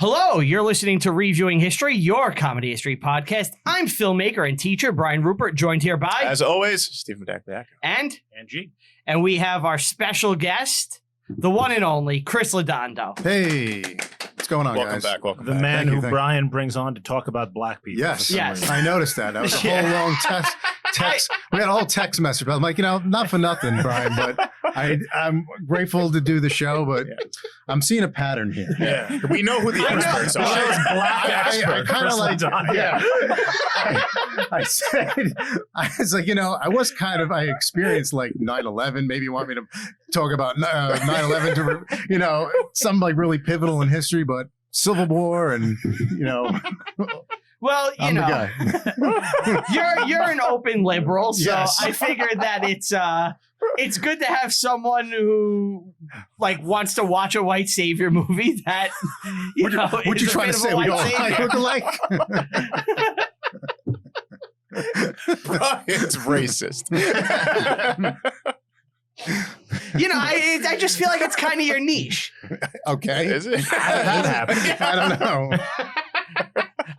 Hello, you're listening to Reviewing History, your comedy history podcast. I'm filmmaker and teacher Brian Rupert, joined here by... As always, Steven Spielberg. And G. And we have our special guest, the one and only Chris Laudando. Hey, what's going on, Welcome guys? back. The man who Brian brings on to talk about black people. Yes, Yes. I noticed that. That was a whole long text. We had a whole text message. But I'm like, not for nothing, Brian, but I'm grateful to do the show, but I'm seeing a pattern here. Yeah, we know who the experts are. I kind of like, I said, I was like, I experienced like 9/11. Maybe you want me to talk about 9/11 to, something like really pivotal in history, but Civil War and, Well, I'm the guy. you're an open liberal, so Yes. I figured that it's good to have someone who wants to watch a white savior movie that What you trying to say? We all look alike? Brian's racist. I just feel like it's kind of your niche. Okay. Is it? How did that happen? I don't know.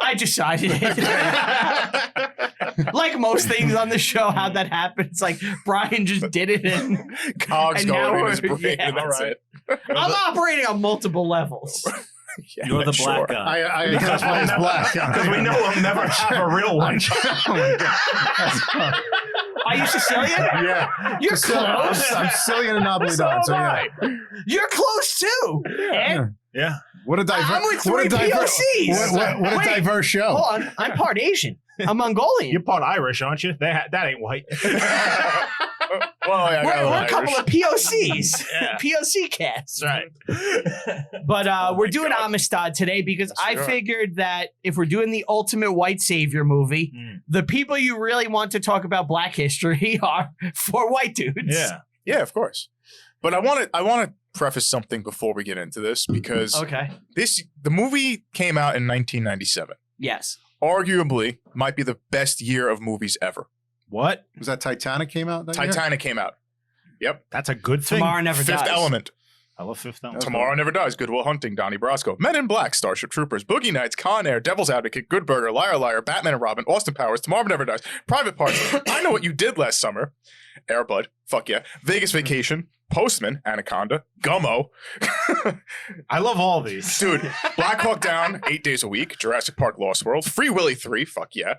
I decided it. Like most things on the show, how'd that happen? It's like Brian just did it, and Cogs now going in his we're- brain. yeah, All that's right. I'm operating on multiple levels. Yeah, You're the black sure. guy. I identify as black. Because we know he'll never have a real one. Oh my God. Are you Sicilian? Yeah. You're close. I'm Sicilian and Napolitan, so yeah. You're close too. And Yeah. What a diverse. I'm with three POCs. What a Wait, diverse show. hold on, I'm part Asian. I'm Mongolian. You're part Irish, aren't you? That ain't white. Well, yeah, I got We're a Irish. couple of POCs. Yeah. POC casts. Right. But we're doing God. Amistad today because Yes, I we are. figured that if we're doing the ultimate white savior movie, the people you really want to talk about black history are four white dudes. Yeah. Yeah, of course. But I want to preface something before we get into this because Okay. the movie came out in 1997. Yes. Arguably, might be the best year of movies ever. What? Was that Titanic came out that year? Titanic came out. Yep. That's a good thing. Tomorrow Never Fifth Dies. Element. I love Fifth Element. Tomorrow Never Dies. Good Will Hunting. Donnie Brasco. Men in Black. Starship Troopers. Boogie Nights. Con Air. Devil's Advocate. Good Burger. Liar Liar. Batman and Robin. Austin Powers. Tomorrow Never Dies. Private Parts. I Know What You Did Last Summer. Air Bud. Fuck yeah. Vegas Vacation. Postman. Anaconda. Gummo. I love all these. Dude. Black Hawk Down. 8 days a week. Jurassic Park. Lost World. Free Willy 3. Fuck yeah.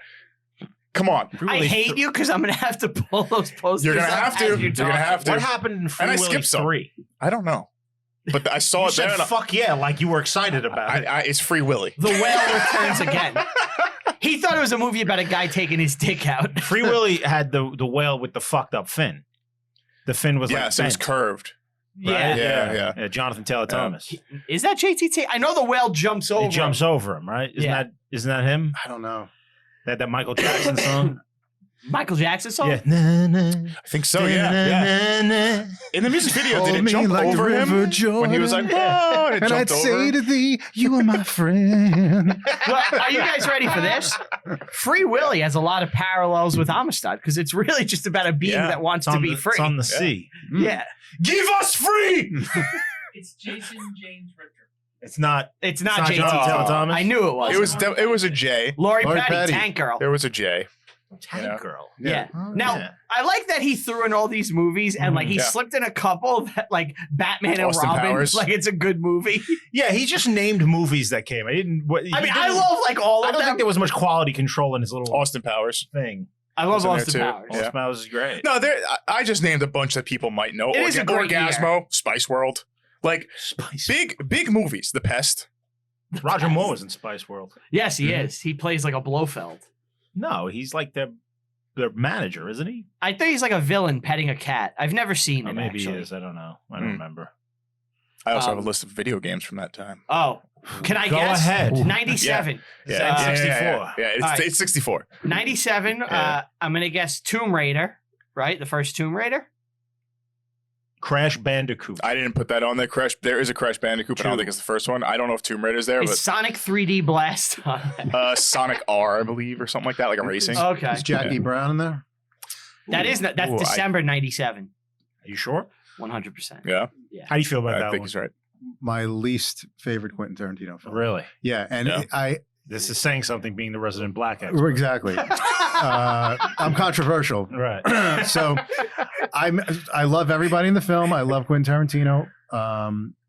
Come on. I hate you because I'm going to have to pull those posters You're gonna up have as to. you're You're gonna talking. have to. What happened in Free And I Willy skipped some. 3? I don't know. But I saw You it there. said And fuck yeah, like you were excited about it. it's Free Willy. The whale returns again. He thought it was a movie about a guy taking his dick out. Free Willy had the whale with the fucked up fin. The fin was Yes, like it was bent, curved. Yeah. right? Yeah. Jonathan Taylor Thomas. Is that JTT? I know the whale jumps over. He jumps over him, right? Isn't that him? I don't know. That Michael Jackson song? Michael Jackson song? Yeah. Na, na, I think so, yeah. na, na. In the music video, Hold did it me jump like the over him River when he was like, Jordan. whoa, and it And I'd jumped over say him? to thee, you are my friend. Well, are you guys ready for this? Free Willy has a lot of parallels with Amistad because it's really just about a being Yeah. that wants It's to on be the- free. It's on the sea. Yeah. Give us free! It's Jason James Richter. It's not It's not Jonathan JTT. Taylor Thomas. I knew it was. It was a J. Lori Lori Petty, Petty. Tank Girl. There was a J. Tank Yeah. Girl. Yeah. Oh, Now, yeah. I like that he threw in all these movies and he Yeah. slipped in a couple that Batman and Austin Robin. Powers. It's a good movie. Yeah, he just named movies that came. I mean, I love all I of don't them. think there was much quality control in his little Austin Powers. thing. I love was in there Austin too. Powers. Yeah. Austin Powers is great. No, I just named a bunch that people might know. It is a great Orgasmo, Spice World. Spice. Big movies. The Pest. Roger Moore was in Spice World. Yes, he is. He plays like a Blofeld. No, he's like their manager, isn't he? I think he's like a villain petting a cat. I've never seen Or it, maybe actually. he is. I don't know. I don't remember. I also have Um, a list of video games from that time. Oh, can I Go guess? ahead. 97. Yeah, 64. Yeah, it's, All right. it's 64. 97. Yeah. I'm going to guess Tomb Raider, right? The first Tomb Raider? Crash Bandicoot. I didn't put that on there. There is a Crash Bandicoot, but I don't think it's the first one. I don't know if Tomb Raider's there, It's Sonic 3D Blast. but Sonic R, I believe, or something like that, like a racing. Okay. Is Jackie Brown in there? That's Ooh, December 97. Are you sure? 100%. Yeah, Yeah. How do you feel about I that think one? he's right. my least favorite Quentin Tarantino film. Really? Yeah, and Yeah. This is saying something, being the resident black expert. Exactly. I'm controversial. Right. So I love everybody in the film. I love Quentin Tarantino.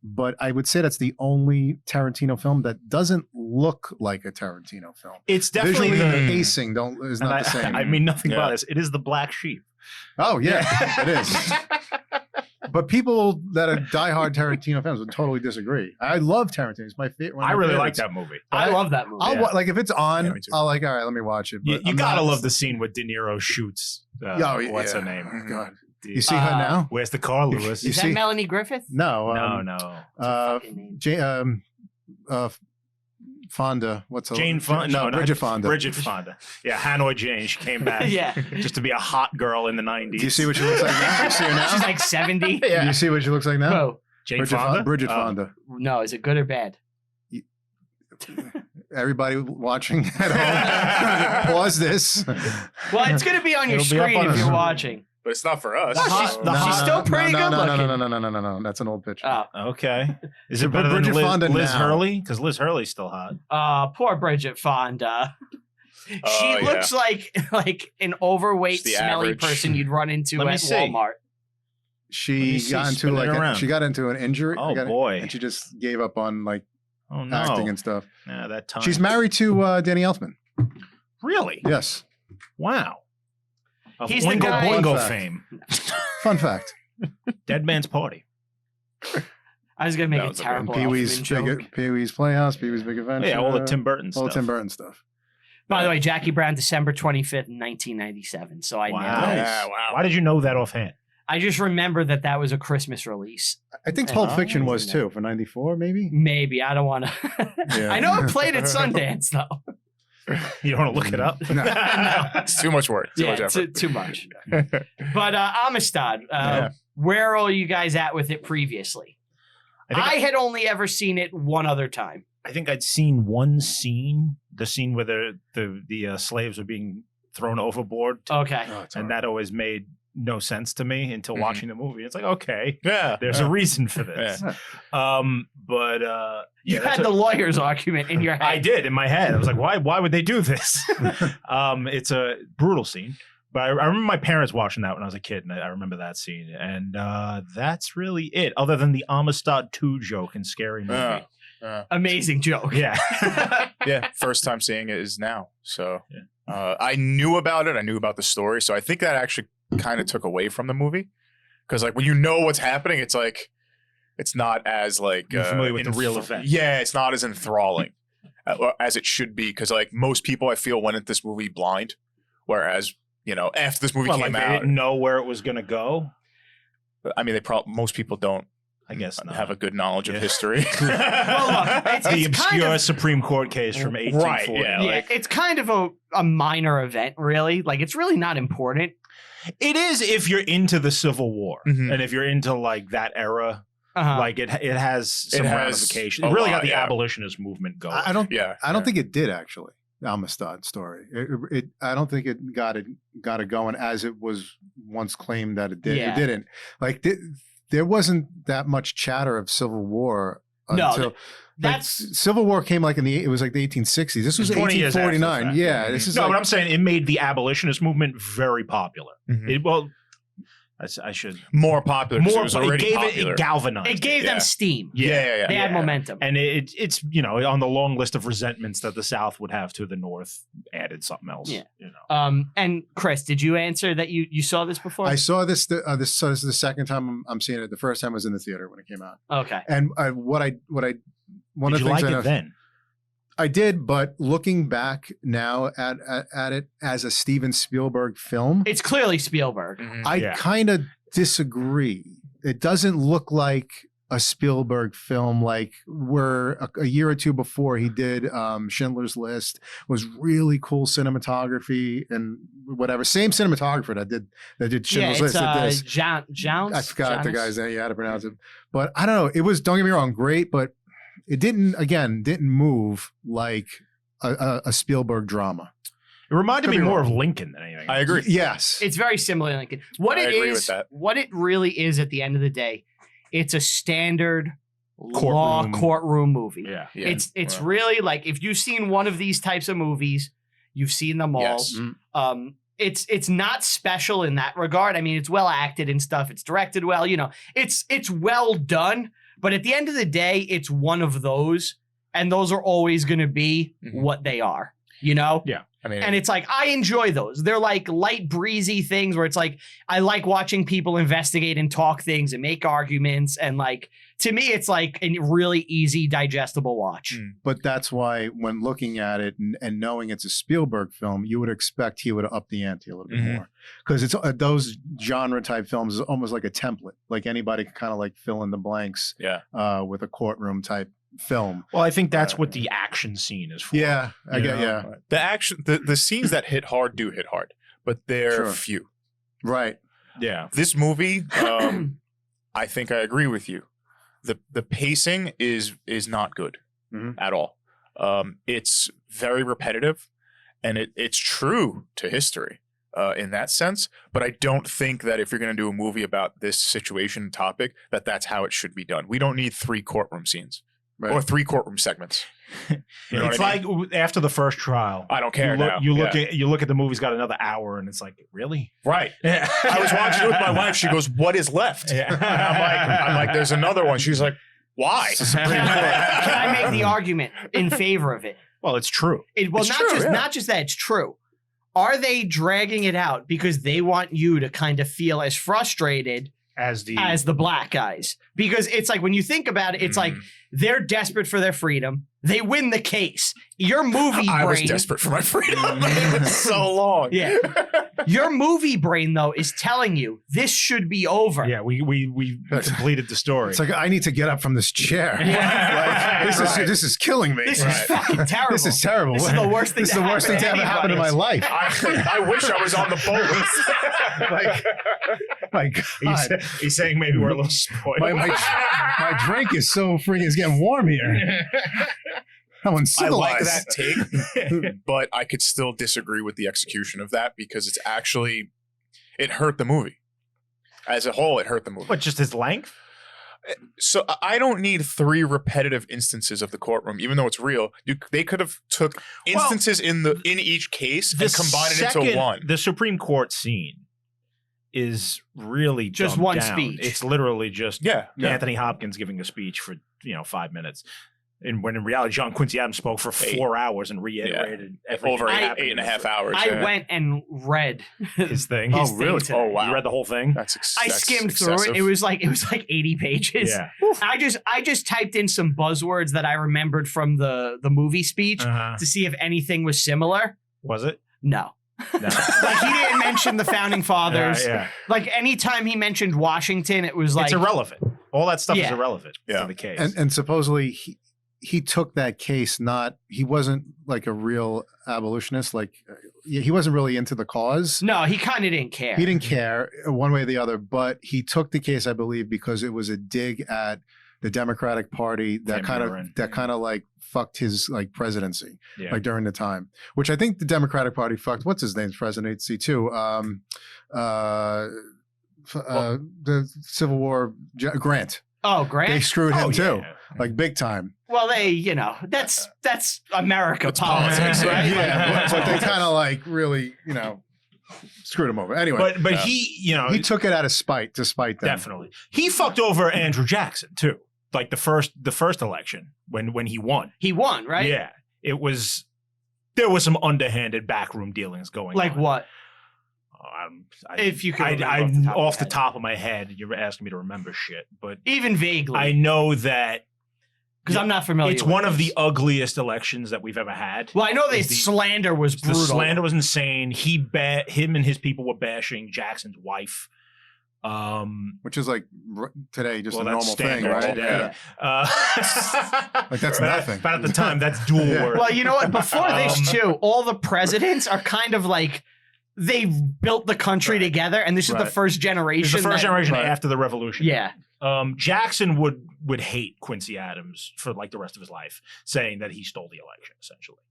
But I would say that's the only Tarantino film that doesn't look like a Tarantino film. It's definitely Visually, the the pacing is not the same. I mean nothing about this. It is the black sheep. Oh yeah, it is. But people that are diehard Tarantino fans would totally disagree. I love Tarantino. It's my favorite. I really like that movie. I love that movie. I'll like if it's on. Yeah, me too. I'll like. All right, let me watch it. You But I'm gotta not- love the scene where De Niro shoots. What's her name? Oh, God. The- You see her now? Where's the car, Lewis? You Is see- that Melanie Griffith? No. no. Fucking name. Fonda. What's her Jane Fonda. No, Bridget Fonda. Bridget Fonda. Yeah, Hanoi Jane. She came back. Yeah. Just to be a hot girl in the 90s. Do you see what she looks like now? You see her now? She's like 70. Do you see what she looks like now? Whoa. Jane Fonda? Bridget Oh. Fonda. No, is it good or bad? Everybody watching at home, pause this. Well, it's going to be on your It'll be up screen on if us. you're watching. But it's not for us. The hot- so- the She's still pretty good looking. No. That's an old picture. Oh, Okay. Is So it better Bridget than Fonda Liz now. Hurley? Because Liz Hurley's still hot. poor Bridget Fonda. She Oh, yeah. looks like an overweight, Just the smelly average. person you'd run into Let me at see. Walmart. She see, got into spin it like around. she got into an injury. Oh, boy. And she just gave up on like Oh, no. acting and stuff. Yeah, that time. She's married to Danny Elfman. Really? Yes. Wow. Of He's the Oingo guy- Boingo Fun fact. fame. Fun fact. Dead Man's Party. I was going to That make a was a terrible Pee Wee's Elfman joke. Pee Wee's Playhouse, Pee Wee's Big Adventure. Yeah, all the Tim Burton all stuff. Tim Burton stuff. By the way, Jackie Brown, December 25th, 1997. So I Wow. nailed it. Yeah, wow. Why did you know that offhand? I just remember that was a Christmas release. I think Oh, Pulp Fiction I was didn't know. too for '94, maybe. Maybe. I don't want to. Yeah. I know it played at Sundance, though. You don't want to look it up? No. It's too much work. Too much effort. too much. But Amistad, Yeah. where are you guys at with it previously? I had only ever seen it one other time. I think I'd seen one scene, the scene where the slaves were being thrown overboard, Okay. Oh, it's and that always made no sense to me until Mhm. watching the movie. It's like, okay, Yeah. there's a reason for this. But You that's had the lawyer's argument in your head. I did in my head. I was like, why would they do this? It's a brutal scene. But I remember my parents watching that when I was a kid, and I remember that scene. And that's really it, other than the Amistad 2 joke in Scary Movie. Amazing joke. Yeah. Yeah. First time seeing it is now. So I knew about it. I knew about the story. So I think that actually kind of took away from the movie. Because like when you know what's happening, it's like it's not as like You're familiar with the real event. Yeah, it's not as enthralling as it should be. Because like most people, I feel, went into this movie blind, whereas after this movie Well, came like they out, didn't know where it was going to go. I mean, most people don't. I guess not. Have a good knowledge of Yeah. history. Well, look, it's The kind obscure of- Supreme Court case from 1840. Right, yeah. Yeah, like- it's kind of a minor event, really. Like, it's really not important. It is if you're into the Civil War Mhm. and if you're into like that era. Uh-huh. Like it has some It has ramifications. a It really lot, got the yeah. abolitionist movement going. I don't. Yeah, I don't think it did actually. The Amistad story. I don't think it got it going as it was once claimed that it did. Yeah. It didn't. Like there wasn't that much chatter of Civil War No, until that's Civil War came like it was like the 1860s. This was 20 years after the 1849. fact. Yeah, this is no, like, but I'm saying it made the abolitionist movement very popular. Mhm. I should more popular. 'cause more. it was It already gave popular. it galvanized. it gave Yeah. them steam. Yeah. They had momentum. And it's on the long list of resentments that the South would have to the North. Added something else. Yeah. You know. And Chris, did you answer that you saw this before? I saw this. So this is the second time I'm seeing it. The first time was in the theater when it came out. Okay. And one Did of the you things like I know, it then? I did, but looking back now at it as a Steven Spielberg film, It's clearly Spielberg. Mhm. I Yeah. kind of disagree. It doesn't look like a Spielberg film, like where a year or two before he did Schindler's List was really cool cinematography and whatever. Same cinematographer that did Schindler's List. Did this. Jounce. I forgot the guy's name. You had to pronounce it, but I don't know. It was, don't get me wrong, great, but it didn't move like a Spielberg drama. It reminded Could me be more wrong. of Lincoln than anything. I agree. Yes. It's very similar to Lincoln. What I it agree is, with that. what it really is at the end of the day, it's a standard law courtroom movie. Yeah. It's really like if you've seen one of these types of movies, you've seen them all. Yes. It's not special in that regard. I mean, it's well acted and stuff. It's directed well. You know, it's well done. But at the end of the day, it's one of those, and those are always going to be what they are. You know? Yeah. I mean, And it's like, I enjoy those. They're like light, breezy things where it's like, I like watching people investigate and talk things and make arguments. And like, to me, it's like a really easy, digestible watch. But that's why when looking at it and knowing it's a Spielberg film, you would expect he would have upped the ante a little bit more. Because it's those genre type films is almost like a template. Like anybody can kind of like fill in the blanks with a courtroom type film. Well, I think that's what the action scene is for. Yeah, I get. Yeah, the action, the scenes that hit hard do hit hard, but they're few. Right. Yeah. This movie, I think I agree with you. The pacing is not good at all. It's very repetitive, and it's true to history in that sense. But I don't think that if you're going to do a movie about this situation topic, that's how it should be done. We don't need 3 courtroom scenes. Right. Or 3 courtroom segments. You know it's what I mean? like after the first trial. I don't care you now. You look at the movie's got another hour, and it's like, really? Right. I was watching it with my wife. She goes, "What is left?" Yeah. And I'm like, "There's another one." She's like, "Why?" Can I make the argument in favor of it? Well, it's true. Not just that it's true. Are they dragging it out because they want you to kind of feel as frustrated as the black guys? Because it's like, when you think about it, it's like they're desperate for their freedom. They win the case. Your movie brain. I was desperate for my freedom. It was so long. Yeah. Your movie brain, though, is telling you this should be over. Yeah, we completed the story. It's like, I need to get up from this chair. This is killing me. This is fucking terrible. This is terrible. This is the worst thing. This is the worst thing to ever happen in my life. I wish I was on the boat. My God. He's saying maybe we're a little spoiled. My drink is so freaking. It's getting warm here. I'm uncivilized. I like that take, but I could still disagree with the execution of that because it hurt the movie. As a whole, it hurt the movie. What, just his length? So I don't need 3 repetitive instances of the courtroom, even though it's real. They could have took instances in each case and combined it into one. The Supreme Court scene is really just one down. speech. It's literally just Yeah. Anthony Hopkins giving a speech for 5 minutes. And when in reality, John Quincy Adams spoke for 4 hours and reiterated over 8.5 hours. I went and read his thing. Oh, really? Today. Oh, wow. You read the whole thing? I skimmed through it. It was like 80 pages. Yeah. I just typed in some buzzwords that I remembered from the movie speech to see if anything was similar. Was it? No. No. Like, he didn't mention the founding fathers. Yeah. Like, anytime he mentioned Washington, it was like, it's irrelevant. All that stuff is irrelevant to the case. And supposedly he took that case, he wasn't like a real abolitionist. Like, he wasn't really into the cause. No, he kind of didn't care. He didn't care one way or the other, but he took the case, I believe, because it was a dig at the Democratic Party that kind of like fucked his like presidency like during the time, which I think the Democratic Party fucked. What's his name's presidency too? The Civil War, Grant. Oh, Grant. They screwed him too, like big time. Well, that's America politics, right? Yeah, but they kind of like really, screwed him over. Anyway, but he took it out of spite to spite them. Definitely, he fucked over Andrew Jackson too. Like the first election when he won. He won, right? Yeah, there was some underhanded backroom dealings going on. Like what? If you could, off the top of my head, you're asking me to remember shit, but even vaguely, I know that because I'm not familiar. It's one of the ugliest elections that we've ever had. Well, I know the slander was brutal. The slander was insane. Him and his people were bashing Jackson's wife, which is like today just a normal thing, right? Today. Like that's nothing. But at the time, that's dual word. Well, you know what? Before this too, all the presidents are kind of like. They built the country together, and this is the first generation. This is the first generation after the revolution. Yeah. Jackson would hate Quincy Adams for like the rest of his life, saying that he stole the election, essentially.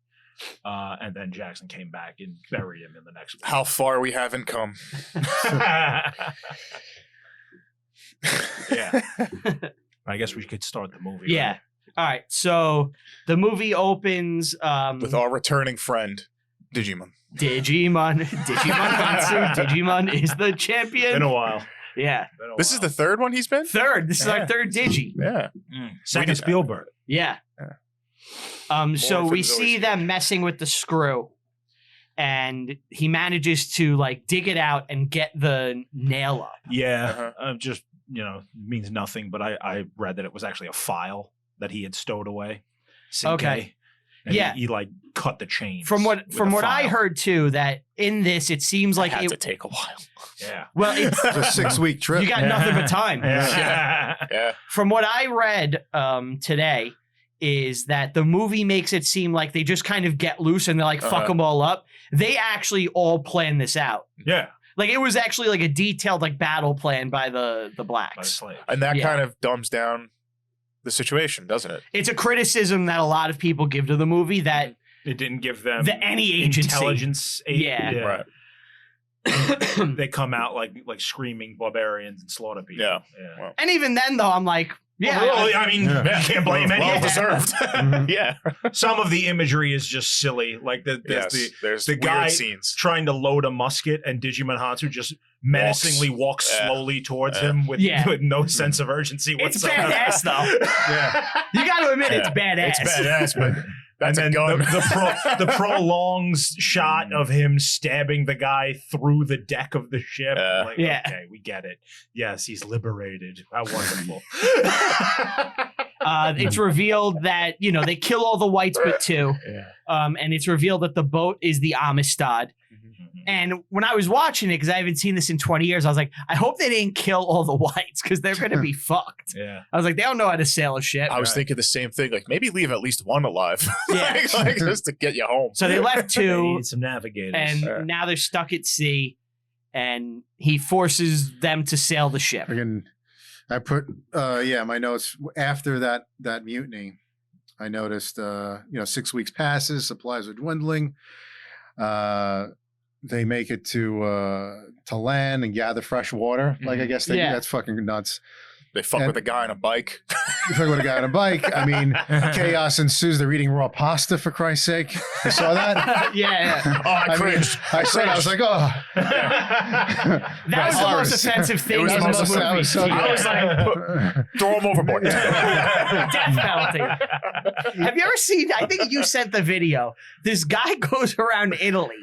And then Jackson came back and buried him in the next one. How far we haven't come. Yeah. I guess we could start the movie. Yeah. Right? All right. So the movie opens With our returning friend, Djimon. Djimon Hounsou. Djimon is the champion. Been a while. Yeah. This is the third one he's been? Third. This is our third Digi. Yeah. Second Spielberg. Yeah. Yeah. So for we the see Zoe them messing with the screw, and he manages to like dig it out and get the nail up. Yeah. Just, means nothing, but I read that it was actually a file that he had stowed away. Okay. And Yeah. He like cut the chains. From what I file. heard too, that in this it seems like It had it to take a while. Yeah. well it's It's a 6-week trip. you got nothing but time. Yeah. Yeah. From what I read today is that the movie makes it seem like they just kind of get loose and they're like fuck them all up. They actually all plan this out. Yeah. Like it was actually like a detailed like battle plan by the By the blacks. slave. And that Yeah. kind of dumbs down the situation, doesn't it? It's a criticism that a lot of people give to the movie that It didn't give them any agency. intelligence. Yeah. Right. They come out like screaming barbarians and slaughter people. Yeah. Yeah. And even then though, I'm like, yeah, Well, I mean, Yeah. you can't blame any Well of them. deserved. Yeah. Some of the imagery is just silly. Like There's the weird guy scenes. trying to load a musket and Djimon Hounsou just menacingly walks Yeah. slowly towards Yeah. him with no sense of urgency it's whatsoever. badass though. Yeah. You got to admit it's Yeah. badass. It's badass, but that's and a then gun. the prolonged shot of him stabbing the guy through the deck of the ship. Yeah. Like, Yeah. okay, we get it. Yes, he's liberated. How wonderful. It's revealed that they kill all the whites but two. Yeah. And it's revealed that the boat is the Amistad. And when I was watching it, because I haven't seen this in 20 years, I was like, I hope they didn't kill all the whites because they're going to be fucked. Yeah. I was like, they don't know how to sail a ship. I was thinking the same thing. Like maybe leave at least one alive. Yeah. like just to get you home. So they left They two, need some navigators. and now they're stuck at sea. And he forces them to sail the ship. Again, I put my notes after that mutiny. I noticed 6 weeks passes, supplies are dwindling. They make it to land and gather fresh water. Like I guess that's fucking nuts. They fuck with a guy on a bike. You fuck with a guy on a bike. I mean, chaos ensues. They're eating raw pasta for Christ's sake. I saw that. Yeah. Oh, I cringed. I saw it. I was like, oh. That was the most offensive thing in was the also- movie. that was so I was like, throw him overboard. Death penalty. Have you ever seen, I think you sent the video. This guy goes around Italy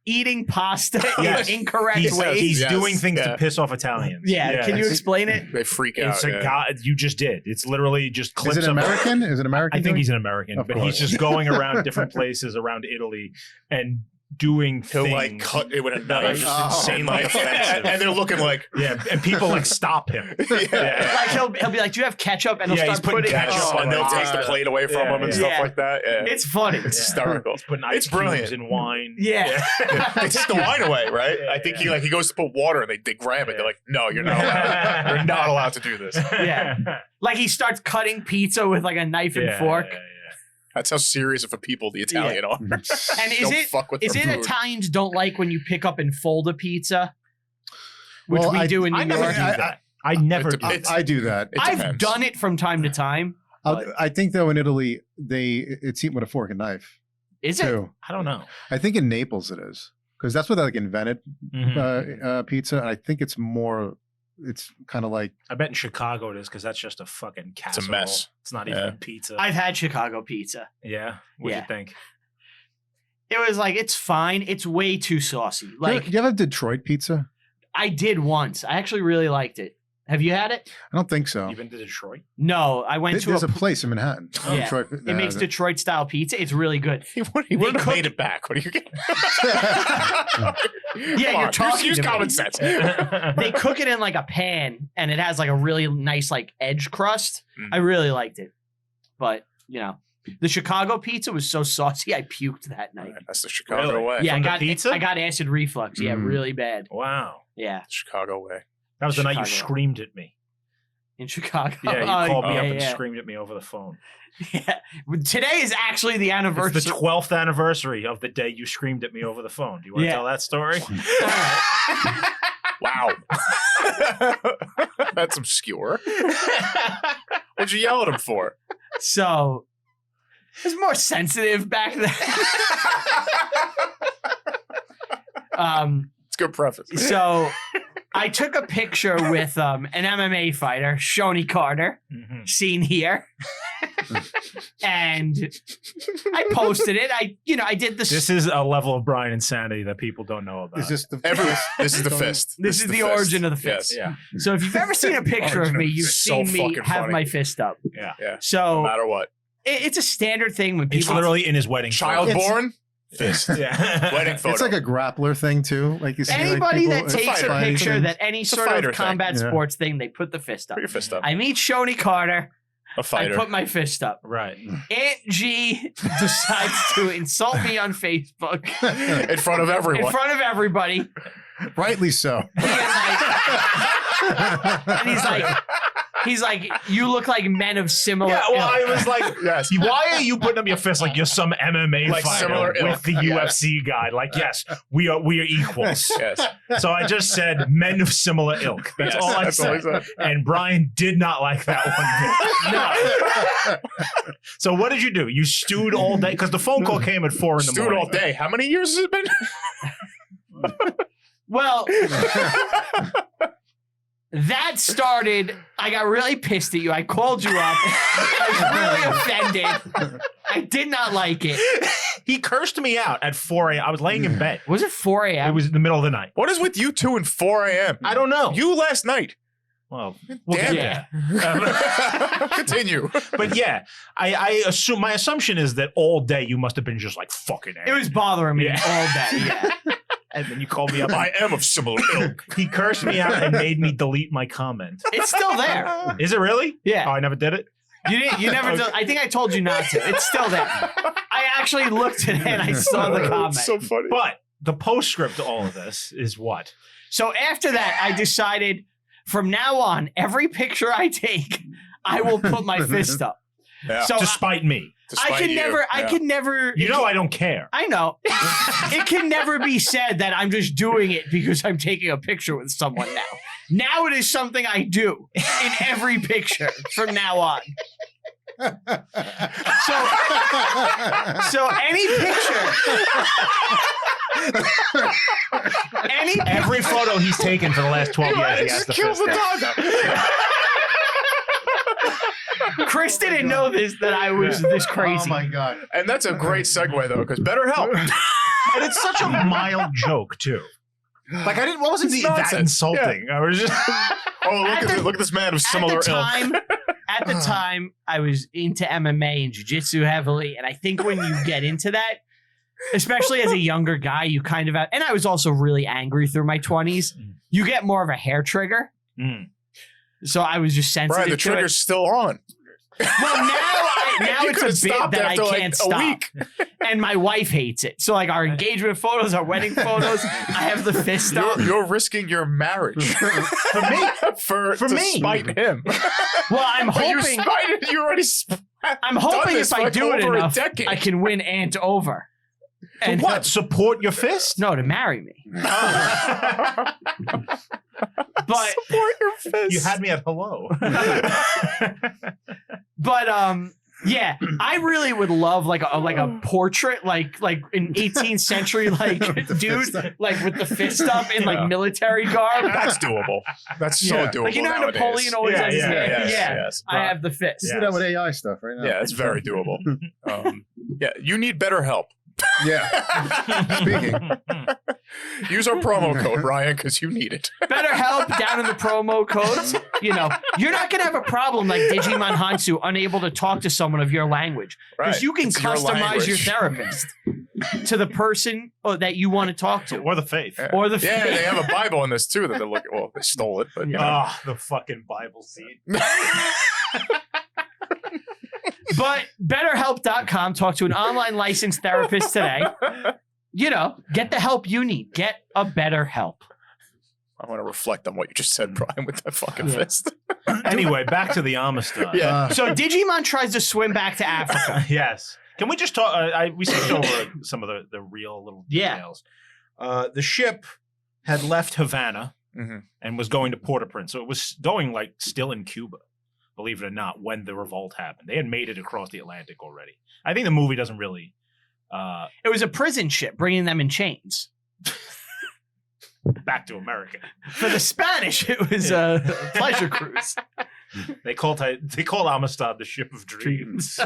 eating pasta Yes. in incorrect He's ways. Yes. doing things Yeah. to piss off Italians. Yeah. Can you explain it? They freak out. It's a yeah. guy. You just did. It's literally just clips Is it of American? Is it American? I think he's an American, Of but course. he's just going around different places around Italy and doing He'll things. like cut it with a that are knife. just insanely offensive. And they're looking like, Yeah, and people like stop him. yeah. Like he'll be like, "Do you have ketchup?" And he'll Yeah, he's start putting putting ketchup Oh, and they'll my take the God. plate away from Yeah, him and yeah. stuff Yeah. like that. Yeah. It's funny. It's hysterical. He's putting ice It's brilliant. cubes in wine. Yeah. They take the wine away, right? Yeah, I think yeah. he goes to put water and they grab it. Yeah. They're like, no, you're not allowed. You're not allowed to do this. Yeah. Like he starts cutting pizza with like a knife and fork. Yeah. That's how serious of a people the Italian are. And is Don't it fuck with is their it food. Italians don't like when you pick up and fold a pizza, which Well, we do in New I never York? do that. I never do depends. that. I do that. It I've depends. done it from time to time. I think though in Italy it's eaten with a fork and knife Is it? too. I don't know. I think in Naples it is because that's what they like invented pizza. And I think it's more. It's kind of like I bet in Chicago it is because that's just a fucking casserole. mess. It's not Yeah. even pizza. I've had Chicago pizza. Yeah. What'd Yeah. you think? It was like it's fine. It's way too saucy. Like you ever have Detroit pizza? I did once. I actually really liked it. Have you had it? I don't think so. You been to Detroit? No, I went to There's a place in Manhattan. Yeah. Detroit, It makes Detroit style pizza. It's really good. He wouldn't have cook- made it back. What are you getting? Yeah, you're talking Use to me. common sense. They cook it in like a pan, and it has like a really nice like edge crust. Mm. I really liked it, but the Chicago pizza was so saucy, I puked that night. That's the Chicago Really? way. Yeah, From the I pizza? got acid reflux. Yeah, Mm. really bad. Wow. Yeah, Chicago way. That was the night you Chicago. screamed at me. in Chicago. Yeah, you Oh, called me yeah, up and yeah. screamed at me over the phone. Yeah. Today is actually the anniversary. It's the 12th anniversary of the day you screamed at me over the phone. Do you want to Yeah. tell that story? Wow. That's obscure. What'd you yell at him for? So it was more sensitive back then. It's a good preface. So I took a picture with an MMA fighter, Shoney Carter, seen here. And I posted it. I did this. This is a level of Brian insanity that people don't know about. Is this the This is the fist. This is the origin of the fist. Yes. Yeah. So if you've ever seen a picture of me, you've So seen me fucking have funny. my fist up. Yeah. Yeah. No So matter what. it's a standard thing when It's people. literally in his wedding. Child photo. born, fist. Yeah. Wedding photo. It's like a grappler thing too. Like you see, Anybody like that people, takes a fighter. picture that any a sort fighter of thing. combat Yeah. sports thing, they put the fist up. Put your fist up. I meet Shoney Carter. A fighter. I put my fist up. Right. Aunt G decides to insult me on Facebook in front of everyone. in front of everybody. rightly so. And he's like, you look like men of similar. Yeah, well, I ilk." was like, Yes. why are you putting up your fist like you're some MMA Like fighter similar with ilk. the UFC guy? Like, yes, we are equals. Yes. So I just said men of similar ilk. That's Yes, all I that's all said. he said. And Brian did not like that one bit. No. So what did you do? You stewed all day? Because the phone call came at 4 in the Stewed morning. all day. How many years has it been? Well, that started. I got really pissed at you. I called you up. I was really offended. I did not like it. He cursed me out at 4 a.m. I was laying in bed. Was it 4 a.m.? It was in the middle of the night. What is with you two and 4 a.m.? I don't know. You last night. Well, Damn get it. there. Continue. But yeah, I assume my assumption is that all day you must have been just like fucking It was bothering me Yeah. all day. Yeah. And then you called me up. I am of similar ilk. He cursed me out and made me delete my comment. It's still there. Is it really? Oh, Yeah. I never did it. You didn't. You never. I think I told you not to. It's still there. I actually looked at it and I saw the comment. It's so funny. But the postscript to all of this is what? So after that, I decided from now on, every picture I take, I will put my fist up. Yeah. So Despite me. I Despite can you. never. I Yeah. can never. You know I don't care. I know. It can never be said that I'm just doing it because I'm taking a picture with someone now. Now it is something I do in every picture from now on. So any picture, Every photo he's taken for the last 12 years, he It has just the kills fist the up. dog. Chris didn't know that I was this crazy. Oh my god. And that's a great segue though, because BetterHelp. And it's such a mild joke, too. Like, I wasn't It's that nonsense. insulting. I was just... Oh, look at this man of similar ilk. At the time, I was into MMA and jiu-jitsu heavily, and I think when you get into that, especially as a younger guy, you kind of have, and I was also really angry through my 20s, you get more of a hair trigger. Mm. So I was just sensitive Brian, the to it. trigger's still on. Well, now You it's could've a bit stopped that I after, like, can't a stop. week. And my wife hates it. So like our engagement photos, our wedding photos, I have the fist up. You're risking your marriage For me? to me. spite him. Well, I'm But you hoping spited. You already. I'm done hoping this if for, I like, do it over a enough, decade. I can win Aunt over. For And what? Support your fist? No, to marry me. But Support your fist. You had me at hello. But yeah, I really would love like a portrait, like an 18th century dude, like with the fist up in like military garb. That's doable. That's so Yeah. doable. Like you know how nowadays. Napoleon always has his hand? yes, Yeah. yes. I have the fist. You do that with AI stuff right now. Yeah, it's very doable. Yeah, you need better help. Yeah. Speaking. Use our promo code, Ryan, because you need it. Better help down in the promo codes. You know, you're not gonna have a problem like Djimon Hounsou, unable to talk to someone of your language, because Right. you can It's your customize your language. therapist to the person that you want to talk to, Or the faith. or the Yeah, they have a Bible in this too that they're looking. Well, they stole it, but you know. Ah, the fucking Bible seed. But BetterHelp.com. Talk to an online licensed therapist today. You know, get the help you need. Get a better help. I want to reflect on what you just said, Brian, with that fucking Yeah. fist. Anyway, back to the Amistad. Yeah. So Digimon tries to swim back to Africa. Yes. Can we just talk? We skipped over some of the real little details. The ship had left Havana Mhm. and was going to Port-au-Prince. So it was going like still in Cuba. believe it or not, when the revolt happened. They had made it across the Atlantic already. I think the movie doesn't really. It was a prison ship bringing them in chains. Back to America. For the Spanish, it was a pleasure cruise. They called Amistad the ship of dreams.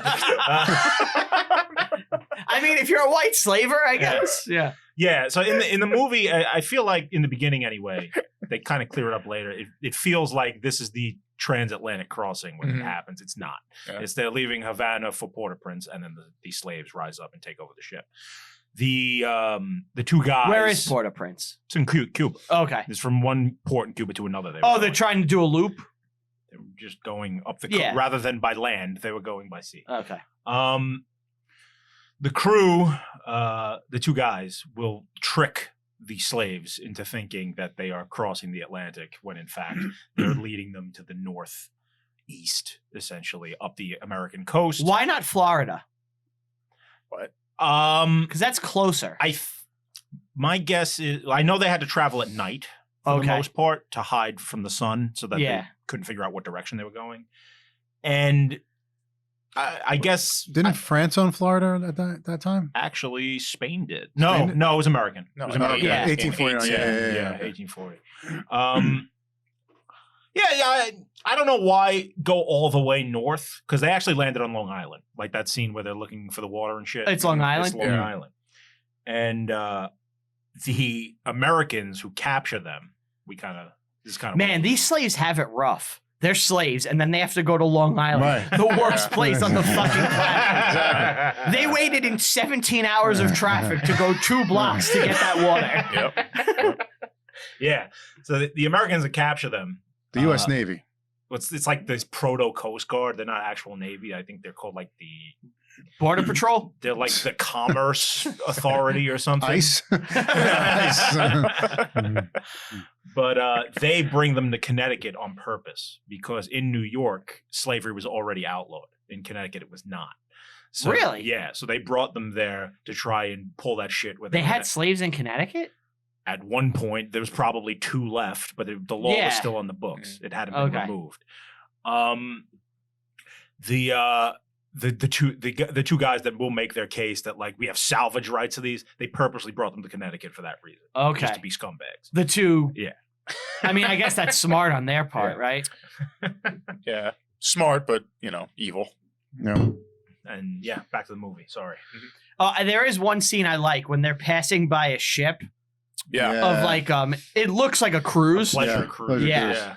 I mean, if you're a white slaver, I guess. Yeah. Yeah. So in the movie, I feel like in the beginning anyway, they kind of clear it up later. It feels like this is the transatlantic crossing when it happens. It's not. Yeah. It's they're leaving Havana for Port-au-Prince, and then the slaves rise up and take over the ship. The two guys. Where is Port-au-Prince? It's in Cuba. Okay. It's from one port in Cuba to another. They're trying to do a loop? They were just going up the coast. Rather than by land, they were going by sea. Okay. The crew, the two guys, will trick the slaves into thinking that they are crossing the Atlantic when in fact they're leading them to the northeast, essentially, up the American coast. Why not Florida? What? Because that's closer. My guess is, I know they had to travel at night for the most part to hide from the sun so that they couldn't figure out what direction they were going. And I guess didn't France own Florida at that time? Actually, Spain did. No, it was American. No, it was American. Yeah. 1849. Yeah, 1840. I don't know why go all the way north, because they actually landed on Long Island, like that scene where they're looking for the water and shit. It's Long Island. It's Long Island, and the Americans who capture them, man, these slaves have it rough. They're slaves, and then they have to go to Long Island, the worst place on the fucking planet. Exactly. They waited in 17 hours of traffic to go 2 blocks to get that water. Yep. Yeah. So the Americans that capture them, the U.S. Navy. It's like this proto Coast Guard. They're not actual Navy. I think they're called like the Border Patrol. They're like the Commerce Authority or something. ICE. But they bring them to Connecticut on purpose because in New York, slavery was already outlawed. In Connecticut, it was not. So, really? Yeah. So they brought them there to try and pull that shit with them. They had slaves in Connecticut? At one point, there was probably 2 left, but the law was still on the books. It hadn't been removed. The two guys that will make their case that like we have salvage rights to these, they purposely brought them to Connecticut for that reason. Okay. Just to be scumbags. The two. Yeah. I mean, I guess that's smart on their part, right? Yeah. Smart, but, evil. No. And yeah, back to the movie. Sorry. There is one scene I like when they're passing by a ship. Yeah. Of like, it looks like a cruise. Pleasure cruise. Yeah.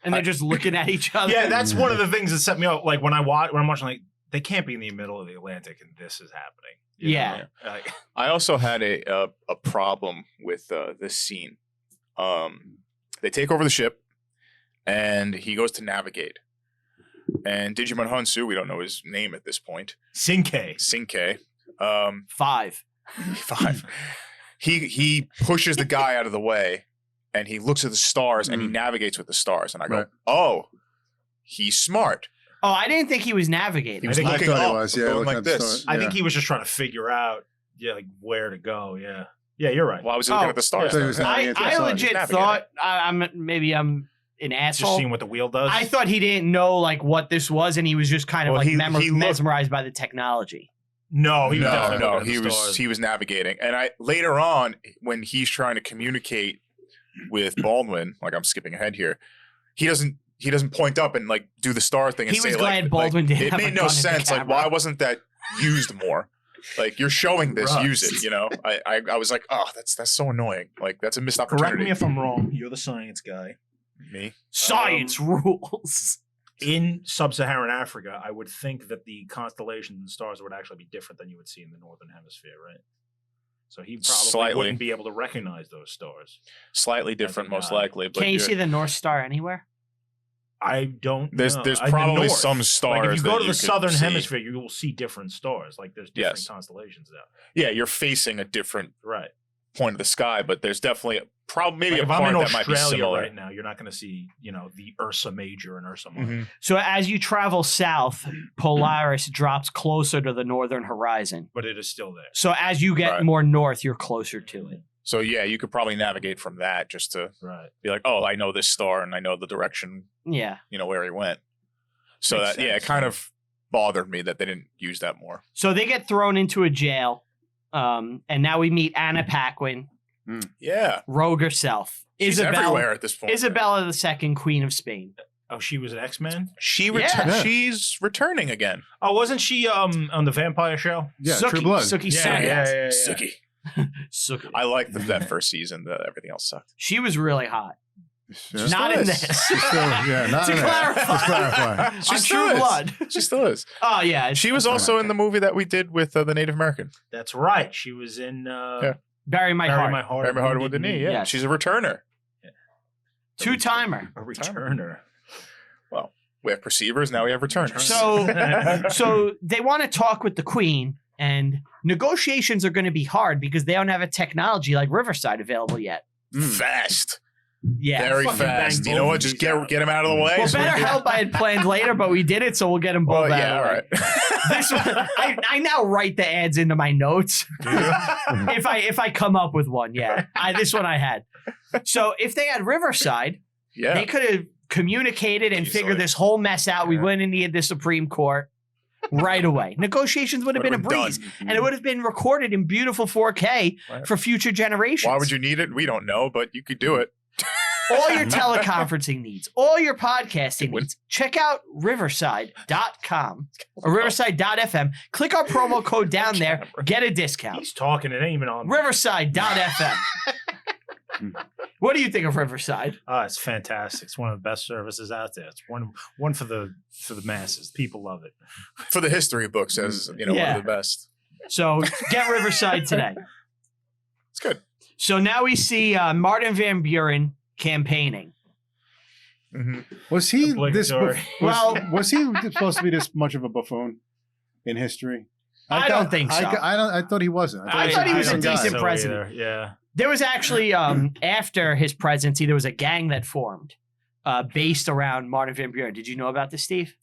And they're just looking at each other. Yeah, that's one of the things that set me up. Like when I'm watching, like they can't be in the middle of the Atlantic and this is happening. You know? I also had a problem with this scene. They take over the ship, and he goes to navigate. And Djimon Hounsou, we don't know his name at this point. Cinque. 5. He pushes the guy out of the way, and he looks at the stars, and he navigates with the stars. And I go, oh, he's smart. Oh, I didn't think he was navigating. He was looking up, going like this. I think he was just trying to figure out, like where to go. Yeah. Yeah, you're right. Well, I was looking at the stars. I legit thought, maybe I'm an asshole. Just seeing what the wheel does? I thought he didn't know like what this was, and he was just kind of mesmerized by the technology. No, he was navigating. And later on, when he's trying to communicate with Baldwin, like I'm skipping ahead here, he doesn't point up and like do the star thing. And he was glad Baldwin didn't. It made no sense. Like, why wasn't that used more? Like, you're showing this, use it. I was like, oh, that's so annoying. Like, that's a missed opportunity. Correct me if I'm wrong. You're the science guy. Me? Science rules. In sub-Saharan Africa, I would think that the constellations and stars would actually be different than you would see in the northern hemisphere, right? So he probably wouldn't be able to recognize those stars. Slightly different, most likely. But can you see the North Star anywhere? I don't know. There's probably probably some stars. Like if you go to the southern hemisphere, you will see different stars. Like there's different constellations there. Yeah, you're facing a different point of the sky, but there's definitely maybe a if part I'm in that might be similar. Right now, you're not going to see, the Ursa Major and Ursa Minor. Mm-hmm. So as you travel south, Polaris drops closer to the northern horizon. But it is still there. So as you get more north, you're closer to it. So yeah, you could probably navigate from that just to be like, oh, I know this star and I know the direction. Yeah. Where he went. So Makes that it sense. kind of bothered me that they didn't use that more. So they get thrown into a jail, and now we meet Anna Paquin, Yeah, Rogue herself, she's everywhere at this point. Isabella II, Queen of Spain. Oh, she was an X-Men? Yeah. She's returning again. Oh, wasn't she on the vampire show? Yeah, Sookie, True Blood. Sookie Yeah, Sookie. Suki. Sookie. I liked that first season. Everything else sucked. She was really hot. Yeah. Not in is. this. She's still, yeah, not To in that. clarify. Just clarify. She On still True is. Blood. She still is. Oh yeah, She was also in the movie that we did with the Native American. That's right. She was in Bury My Bury Heart. My Heart. Remember Hard with the Knee? Yeah, Yes. she's a returner. Two-timer. A returner. Well, we have perceivers. Now we have returners. So they want to talk with the Queen, and negotiations are going to be hard because they don't have a technology like Riverside available yet. Fast, Yeah. very fucking fast. bang You know both what? of Just these out. get him out of the way. Well, so we better can- help I had planned later, but we did it, so we'll get them both Well, out. yeah, all of the right. way. This one, I now write the ads into my notes if I come up with one. Yeah, this one I had. So if they had Riverside, Yeah, they could have communicated and Easily. figured this whole mess out. We Yeah. wouldn't need the Supreme Court right away. Negotiations would have been a Would've been breeze, done. and it would have been recorded in beautiful 4K Right. for future generations. Why would you need it? We don't know, but you could do it. All your teleconferencing needs, all your podcasting Would- needs. Check out riverside.com or riverside.fm. Click our promo code down there. Get a discount. He's talking. It ain't even on. Riverside.fm. What do you think of Riverside? It's fantastic. It's one of the best services out there. It's one for the masses. People love it. For the history books, as one Yeah. of the best. So get Riverside today. It's good. So now we see Martin Van Buren campaigning. Mm-hmm. Was he this? Obligatory. Was he supposed to be this much of a buffoon in history? I don't think so. I thought he wasn't. I thought he was a young guy. decent president. Yeah. There was actually, after his presidency, there was a gang that formed based around Martin Van Buren. Did you know about this, Steve?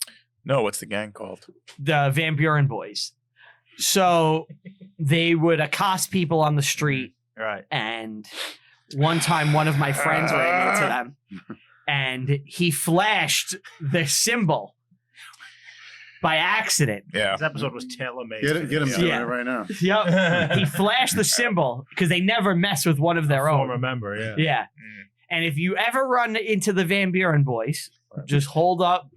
No, what's the gang called? The Van Buren Boys. So they would accost people on the street, Right. and one time one of my friends ran into them, and he flashed the symbol by accident. Yeah. This episode was tailor-made. Get him doing Yeah. it right now. Yep. He flashed the symbol because they never mess with one of their own. Former member, yeah. Yeah. Mm. And if you ever run into the Van Buren Boys, just hold up,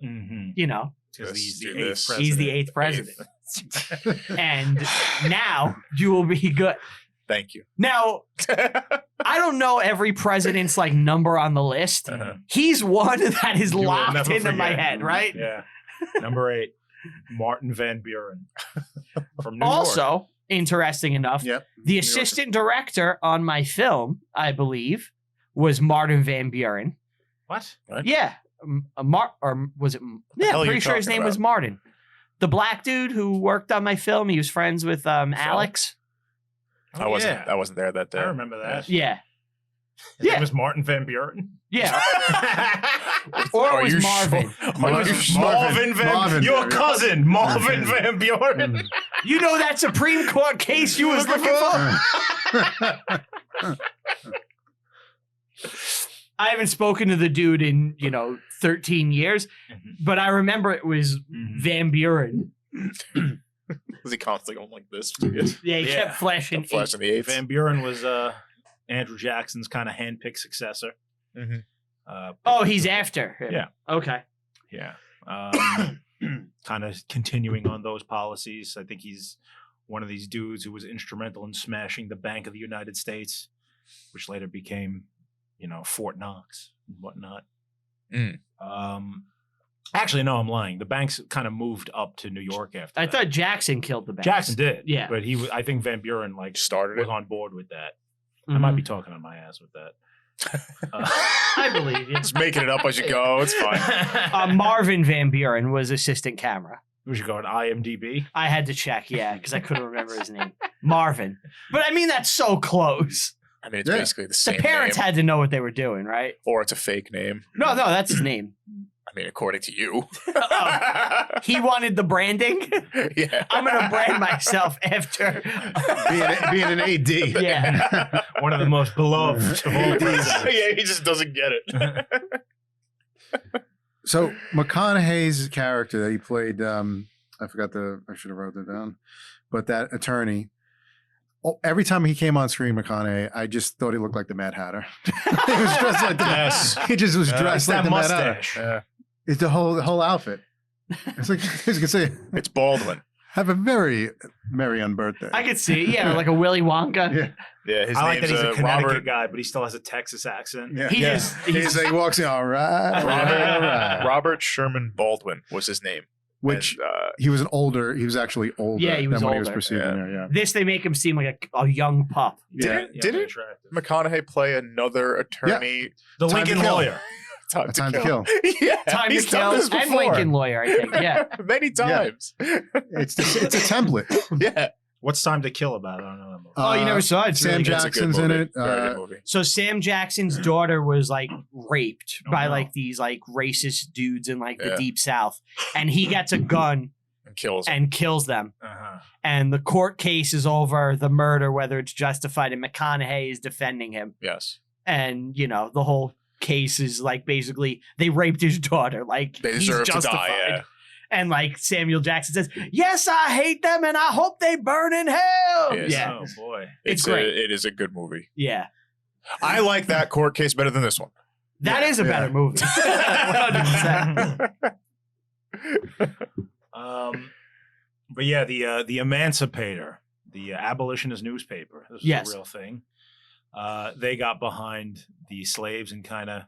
Mm-hmm. because He's do the eighth this. president. he's the eighth president. And now you will be good. Thank you. Now, I don't know every president's like number on the list. Uh-huh. He's one that is You will locked never into my forget. head, right? Yeah. Number 8, Martin Van Buren from New York. Also, interesting enough, Yep. the York. assistant director on my film, I believe, was Martin Van Buren. What? Yeah. Or was it? Yeah, hell I'm are pretty you sure his talking name was about? Martin. The black dude who worked on my film. He was friends with Alex. Oh, I wasn't. yeah. I wasn't there that day. I remember that. Yeah. His Yeah. name was Martin Van Buren. Yeah. Or Are it was you Marvin. sure? It Are was you sure? Marvin Van Marvin. Your cousin, Marvin Van Buren. You know that Supreme Court case you was looking for? I haven't spoken to the dude in, 13 years, but I remember it was Van Buren. Was he constantly going like this? Yeah, he Yeah. kept flashing. Flashing the eights. Van Buren was Andrew Jackson's kind of handpicked successor. Mhm. Oh, he's after him. Yeah. Okay. Yeah. Kind of continuing on those policies. I think he's one of these dudes who was instrumental in smashing the Bank of the United States, which later became, Fort Knox and whatnot. Mm. Actually, no, I'm lying. The banks kind of moved up to New York after I that. thought Jackson killed the banks. Jackson did. Yeah. But I think Van Buren Started was it. on board with that. I Mhm. might be talking on my ass with that. I believe you. Just making it up as you go. It's fine. Marvin Van Buren was assistant camera. We should go on IMDb. I had to check, yeah, because I couldn't remember his name. Marvin. But I mean, that's so close. I mean, it's Yeah. basically the The same parents name, had to know what they were doing, right? or it's a fake name. No, that's his name. I mean, according to you. He wanted the branding. Yeah. I'm going to brand myself after. being an AD. Yeah. One of the most beloved of all presidents. Yeah, he just doesn't get it. So McConaughey's character that he played, I should have wrote it down, but that attorney. Every time he came on screen, McConaughey, I just thought he looked like the Mad Hatter. He was dressed like the He just was dressed like the mustache. Mad Hatter. It's the whole outfit. It's like you can say, It's Baldwin. have a very merry unbirthday. I could see, like a Willy Wonka. Yeah. Yeah, his I like name's that he's a Connecticut Robert. guy, but he still has a Texas accent. Yeah. He is. He's like, he walks in, all right. Robert Sherman Baldwin was his name. Which And, he was actually older Yeah, he was than when he was older. perceived in there. Yeah. This, they make him seem like a young pup. Didn't very it attractive. McConaughey play another attorney? The Time to Lincoln Kill. lawyer. Time to Kill. Yeah, Time he's to done Kill this and before. Lincoln Lawyer, I think. Yeah. Many times. It's a template. Yeah. What's Time to Kill about? I don't know that movie. Oh, you never saw it? It's Sam really good. It's a good Jackson's in movie. it. Very good movie. So Sam Jackson's daughter was like raped Oh, by no. like these like racist dudes in like the Yeah. deep south, and he gets a gun And kills him. and kills them. Uh-huh. And the court case is over the murder, whether it's justified, and McConaughey is defending him. Yes. And the whole case is like basically they raped his daughter. Like They he's deserve to justified. die, yeah. And like Samuel Jackson says, "Yes, I hate them, and I hope they burn in hell." Yes. Yeah, Oh boy. It's great. It is a good movie. yeah. I like that court case better than this one. That is a better movie. 100%. But yeah, the Emancipator, the abolitionist newspaper. This was Yes. a real thing. They got behind the slaves and kind of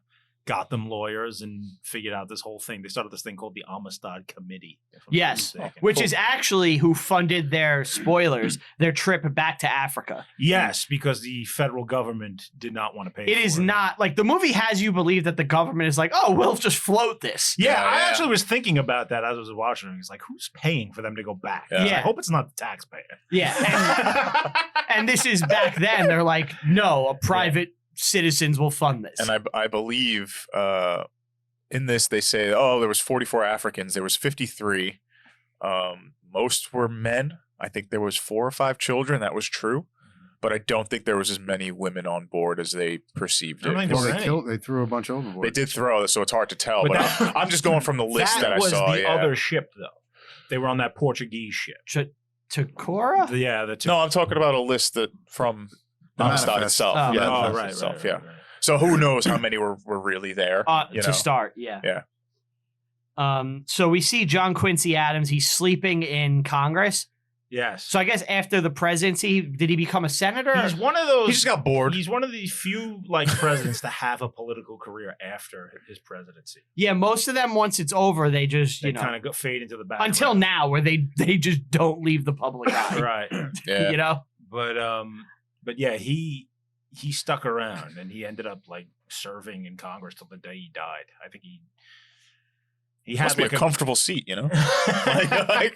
got them lawyers and figured out this whole thing. They started this thing called the Amistad Committee. if I'm not Yes, mistaken. which is actually who funded their their trip back to Africa. Yes, because the federal government did not want to pay. It for is not like the movie has you believe that the government is like, oh, we'll just float this. Yeah, Yeah, I yeah. actually was thinking about that as I was watching it. It's like, who's paying for them to go back? Yeah. Yeah. I hope it's not the taxpayer. Yeah, and this is back then. They're like, no, a private citizens will fund this. And I believe in this they say, oh, there was 44 Africans. There was 53. Most were men. I think there was 4 or 5 children. That was true. But I don't think there was as many women on board as they perceived I it. don't think Well, there they was killed. They threw a bunch overboard. They did throw, so it's hard to tell. But But that- I'm just going from the list that I was saw. the Yeah. other ship, though. They were on that Portuguese ship. Takora? No, I'm talking about a list that from The Amistad manifest. itself. Oh, yeah, the oh, manifest right, itself. right, Yeah. right, right. So who knows how many were really there? You To know? start, yeah. Yeah. So we see John Quincy Adams. He's sleeping in Congress. Yes. So I guess after the presidency, did he become a senator? he's one of those. He just got bored. He's one of the few presidents to have a political career after his presidency. Yeah, most of them, once it's over, they just, They kind of fade into the background. until now, where they just don't leave the public eye. Right. Yeah. You know? But yeah, he stuck around and he ended up like serving in Congress till the day he died. I think he had Must be like a comfortable seat, you know? like,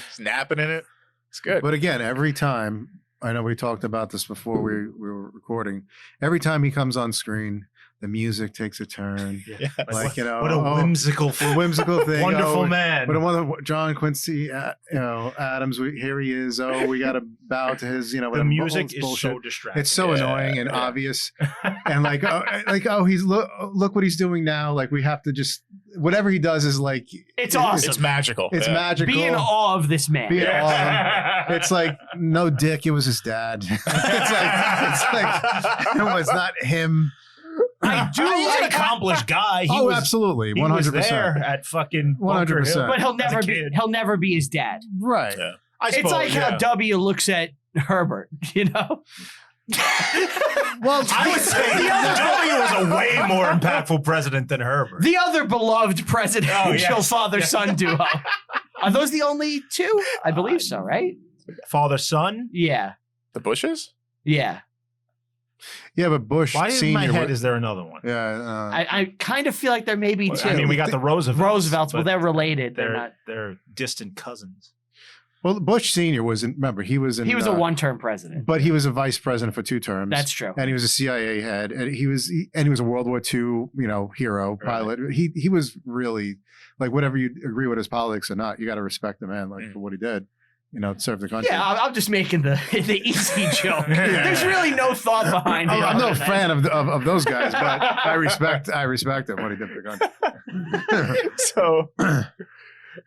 just napping in it. It's good. But again, every time, I know we talked about this before we were recording. Every time he comes on screen, the music takes a turn. Yeah. Like, you know, what a whimsical, whimsical thing. wonderful Oh, man. But one of John Quincy, Adams. Here he is. Oh, we got to bow to his. the whatever music is bullshit. so distracting. It's so Yeah, annoying and yeah. obvious, and he's look what he's doing now. Like we have to just whatever he does is like It's awesome. It's magical. It's Yeah. magical. Be in awe of this man. Be in awe of him. It's like no dick. It was his dad. it's like it was not him. I do He's an like, accomplished guy. He Oh, was, absolutely, he was 100%. there at fucking 100%. but Bunker Hill as a kid. he'll never be his dad. Right. Yeah. I It's suppose, like yeah. how W looks at Herbert, you know? Well, I would say W was a way more impactful president than Herbert. The other beloved presidential Oh, yes. father-son duo. Are those the only two? I believe so, right? Father son. Yeah. The Bushes? Yeah. yeah, but Bush Why in Senior. my head is there another one? Yeah. I kind of feel like there may be two. I mean, we got the Roosevelts. Roosevelts, well, but they're related. They're not. they're distant cousins. well, Bush Senior was in. Remember, he was in. He was a one-term president. but he was a vice president for 2 terms. That's true. And he was a CIA head, and he was a World War II, hero pilot. He was really like whatever you agree with his politics or not, you got to respect the man like for what he did. serve the country. Yeah, I'm just making the easy joke. There's really no thought behind it. I'm no other than- fan of those guys, but I respect him what he did for the country. So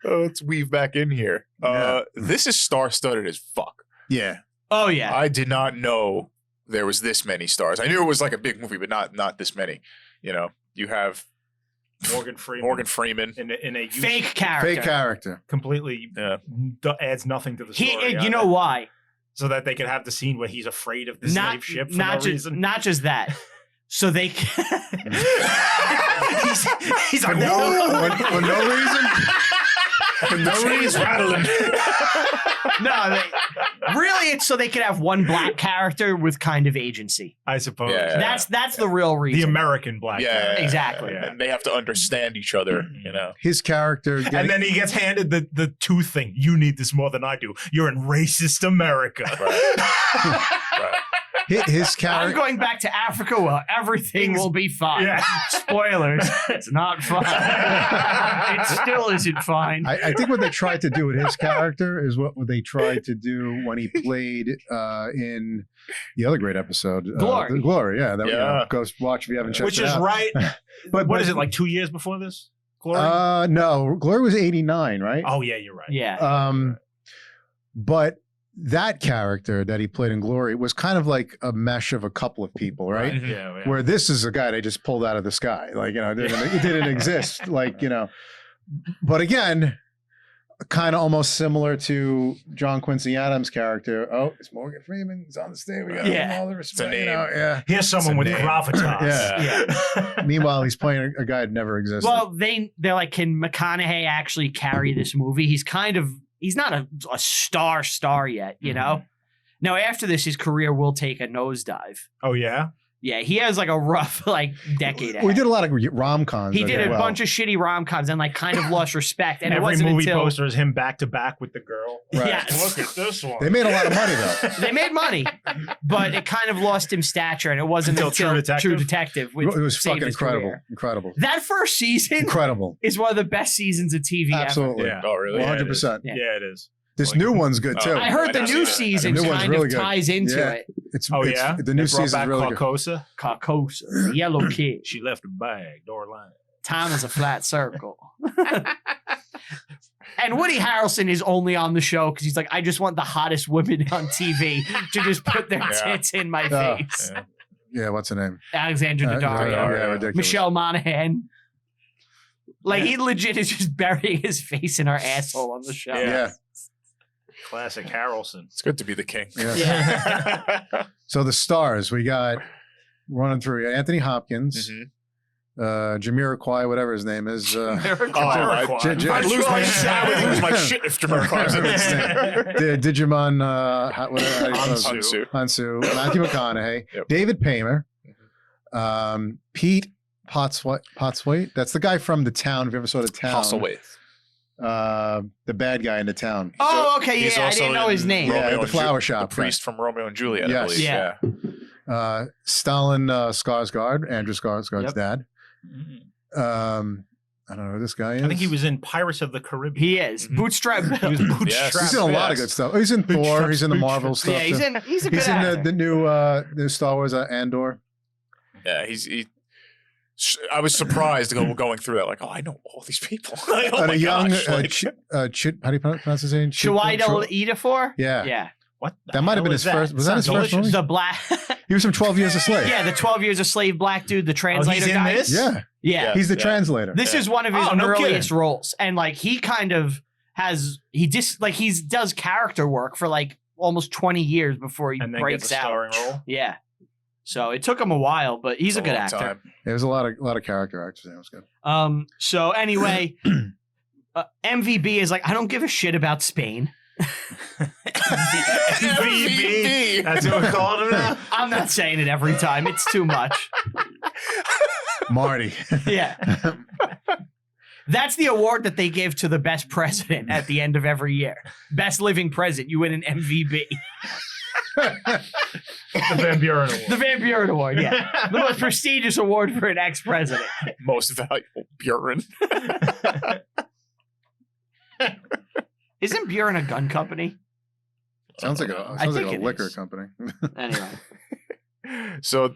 let's weave back in here. Yeah. This is star-studded as fuck. Yeah. Oh yeah. I did not know there was this many stars. I knew it was like a big movie, but not this many. You have Morgan Freeman in a Fake character. Fake character. completely adds nothing to the He, story. you know why? so that they could have the scene where he's afraid of the slave ship for no reason. Not just that. So they he's For like, no reason. For no reason. rattling. no, really it's so they could have one black character with kind of agency. I suppose. Yeah. That's the real reason. The American black guy. Exactly. Yeah. And they have to understand each other, His character. And then he gets handed the two thing. You need this more than I do. You're in racist America. Right. his I'm character. going back to Africa where everything will be fine. Yeah. Spoilers. It's not fine. It still isn't fine. I think what they tried to do with his character is what they tried to do when he played in the other great episode, Glory. Glory. Yeah, that Yeah. go watch if you haven't checked Which it is out. right. But What is it, like 2 years before this? Glory? No, Glory was 89, right? Oh, yeah, you're right. Yeah. But that character that he played in Glory was kind of like a mesh of a couple of people, right? Mhm. Yeah. Where this is a guy they just pulled out of the sky, like it didn't exist, like But again, kind of almost similar to John Quincy Adams' character. Oh, it's Morgan Freeman. He's on the stage. We got to give him all the respect. name. Yeah. Here's someone with It's a name. gravitas. Yeah. Meanwhile, he's playing a guy that never existed. Well, they're like, can McConaughey actually carry this movie? He's not a star yet, Now after this, his career will take a nosedive. Oh, yeah? Yeah, he has like a rough decade. We ahead. did a lot of rom-coms. He did a bunch of shitty rom-coms and kind of lost respect. And it Every wasn't movie until poster is him back to back with the girl. Right. Yes. Look at this one. They made a lot of money though. They made money, but it kind of lost him stature, and it wasn't Until until True Detective? True Detective. It was saved fucking his incredible. career. Incredible. That first season Incredible. is one of the best seasons of TV ever. Absolutely. Yeah. Oh, really? 100%. Yeah. Yeah, it is. This new one's good too. Oh, I heard the I new see that. season The new one's kind really of good. ties into Yeah. it. Oh, yeah? The new They brought season's back really good. Carcosa. Carcosa, the yellow kid. She left a bag, door line. Time is a flat circle. And Woody Harrelson is only on the show because he's like, I just want the hottest women on TV to just put their Yeah. tits in my Oh. face. Yeah. Yeah, what's her name? Alexandra Daddario. Yeah, ridiculous. Michelle Monaghan. Like, he legit is just burying his face in her asshole on the show. Yeah. Classic Harrelson. It's good to be the king. Yeah. Yeah. So the stars we got running through Anthony Hopkins, Mhm. Jamiroquai, whatever his name is. Oh, Jamiroquai. I'd lose my shit. I would lose my shit if Jamiroquai was in this. Digimon Hounsou. Hounsou, Matthew McConaughey, Yep. David Paymer, Pete Potswaite. That's the guy from The Town. If you ever saw The Town, Hostelwaite. The bad guy in The Town. Oh, okay. He's Yeah, I also didn't know his in name. Yeah, Romeo the and flower Ju- shop, The priest from Romeo and Juliet, I Yes. believe. Yeah. Yeah. Stalin Skarsgård, Andrew Skarsgård's Yep. dad. I don't know who this guy is. I think he was in Pirates of the Caribbean. He is. Mhm. Bootstrap. He was bootstrapped. Yes. He's in a lot of Yes. good stuff. Oh, he's in Thor. He's in the Marvel stuff. Yeah, he's too. a good He's in actor. the new Star Wars Andor. Yeah, I was surprised going through that. Like, I know all these people. Like, oh And my a young gosh, like- how do you pronounce his name? Chiwetel Ejiofor? Yeah. Yeah. What? the That might have hell been is his first- was that his Sounds first delicious. movie? The black. He was from 12 Years a Slave. Yeah, the 12 Years a slave black dude, the translator in guy. this? Yeah. Yeah. He's the Yeah. translator. This Yeah. is one of his Oh, no earliest kidding. roles. And he kind of he does character work for almost 20 years before he And then breaks gets a out. starring role. Yeah. So it took him a while, but he's a good long actor. time. There's a lot of character actors. That was good. So anyway, MVB is I don't give a shit about Spain. MVP. That's what we called him now. I'm not saying it every time. It's too much. Marty. Yeah. That's the award that they give to the best president at the end of every year. Best living president. You win an MVB. The Van Buren Award. The Van Buren Award, yeah. The most prestigious award for an ex-president. Most valuable Buren. Isn't Buren a gun company? Sounds like I a think it liquor is. company. Anyway, So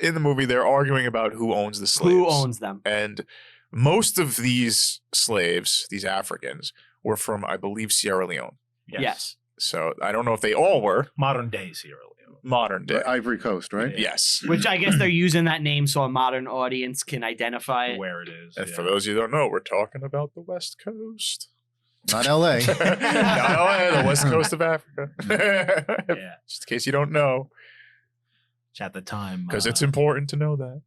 in the movie, they're arguing about who owns the slaves. who owns them? And most of these slaves, these Africans, were from, I believe, Sierra Leone. Yes. So I don't know if they all were. Modern day Sierra Leone. Modern day. Ivory Coast, right? Yes. Which I guess they're using that name so a modern audience can identify it. Where it is. And for those of you who don't know, we're talking about the West Coast. Not L.A. Not LA, the West Coast of Africa. Yeah. Just in case you don't know, Which at the time. because it's important to know that.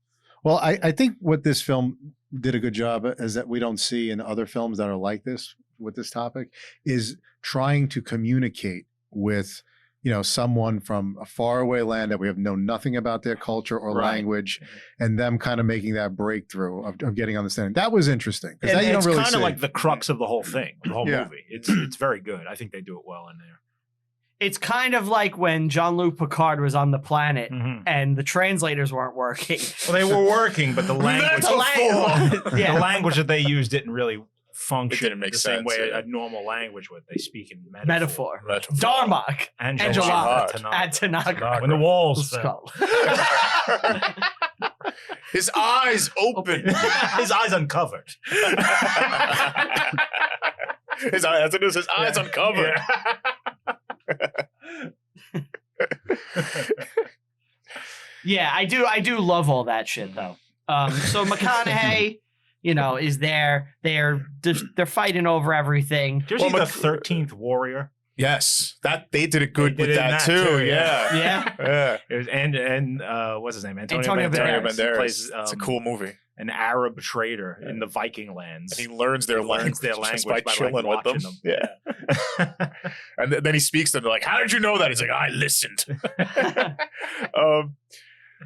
Well, I think what this film did a good job at is that we don't see in other films that are like this with this topic is trying to communicate with, someone from a faraway land that we have known nothing about their culture or Right. language, and them kind of making that breakthrough of getting understanding. That was interesting because And that you don't it's really kind see. of like the crux of the whole thing, the whole Yeah. movie. It's very good. I think they do it well in there. It's kind of like when Jean-Luc Picard was on the planet Mhm. and the translators weren't working. Well, they were working, but the language, Yeah. the language that they used didn't really function It didn't make the same sense, way yeah. a normal language would. They speak in Metaphor. Metaphor. Darmok. Angelot. At Tanaka. When the walls fell. Skull. His eyes open. His eyes uncovered. His eyes, his eyes uncovered. Yeah, I do love all that shit though. So McConaughey, is there. They're fighting over everything. Did you see the 13th Warrior? Yes, that they did it good They with did that, that too. too, Yeah. Yeah. Yeah. It was, and what's his name? Antonio Antonio Banderas. He Banderas. plays, It's a cool movie. an Arab trader in the Viking lands. And he learns their He learns language, their just language by by, chilling like, with them. watching Yeah. And then he speaks to them. They're like, "How did you know that?" He's like, "I listened."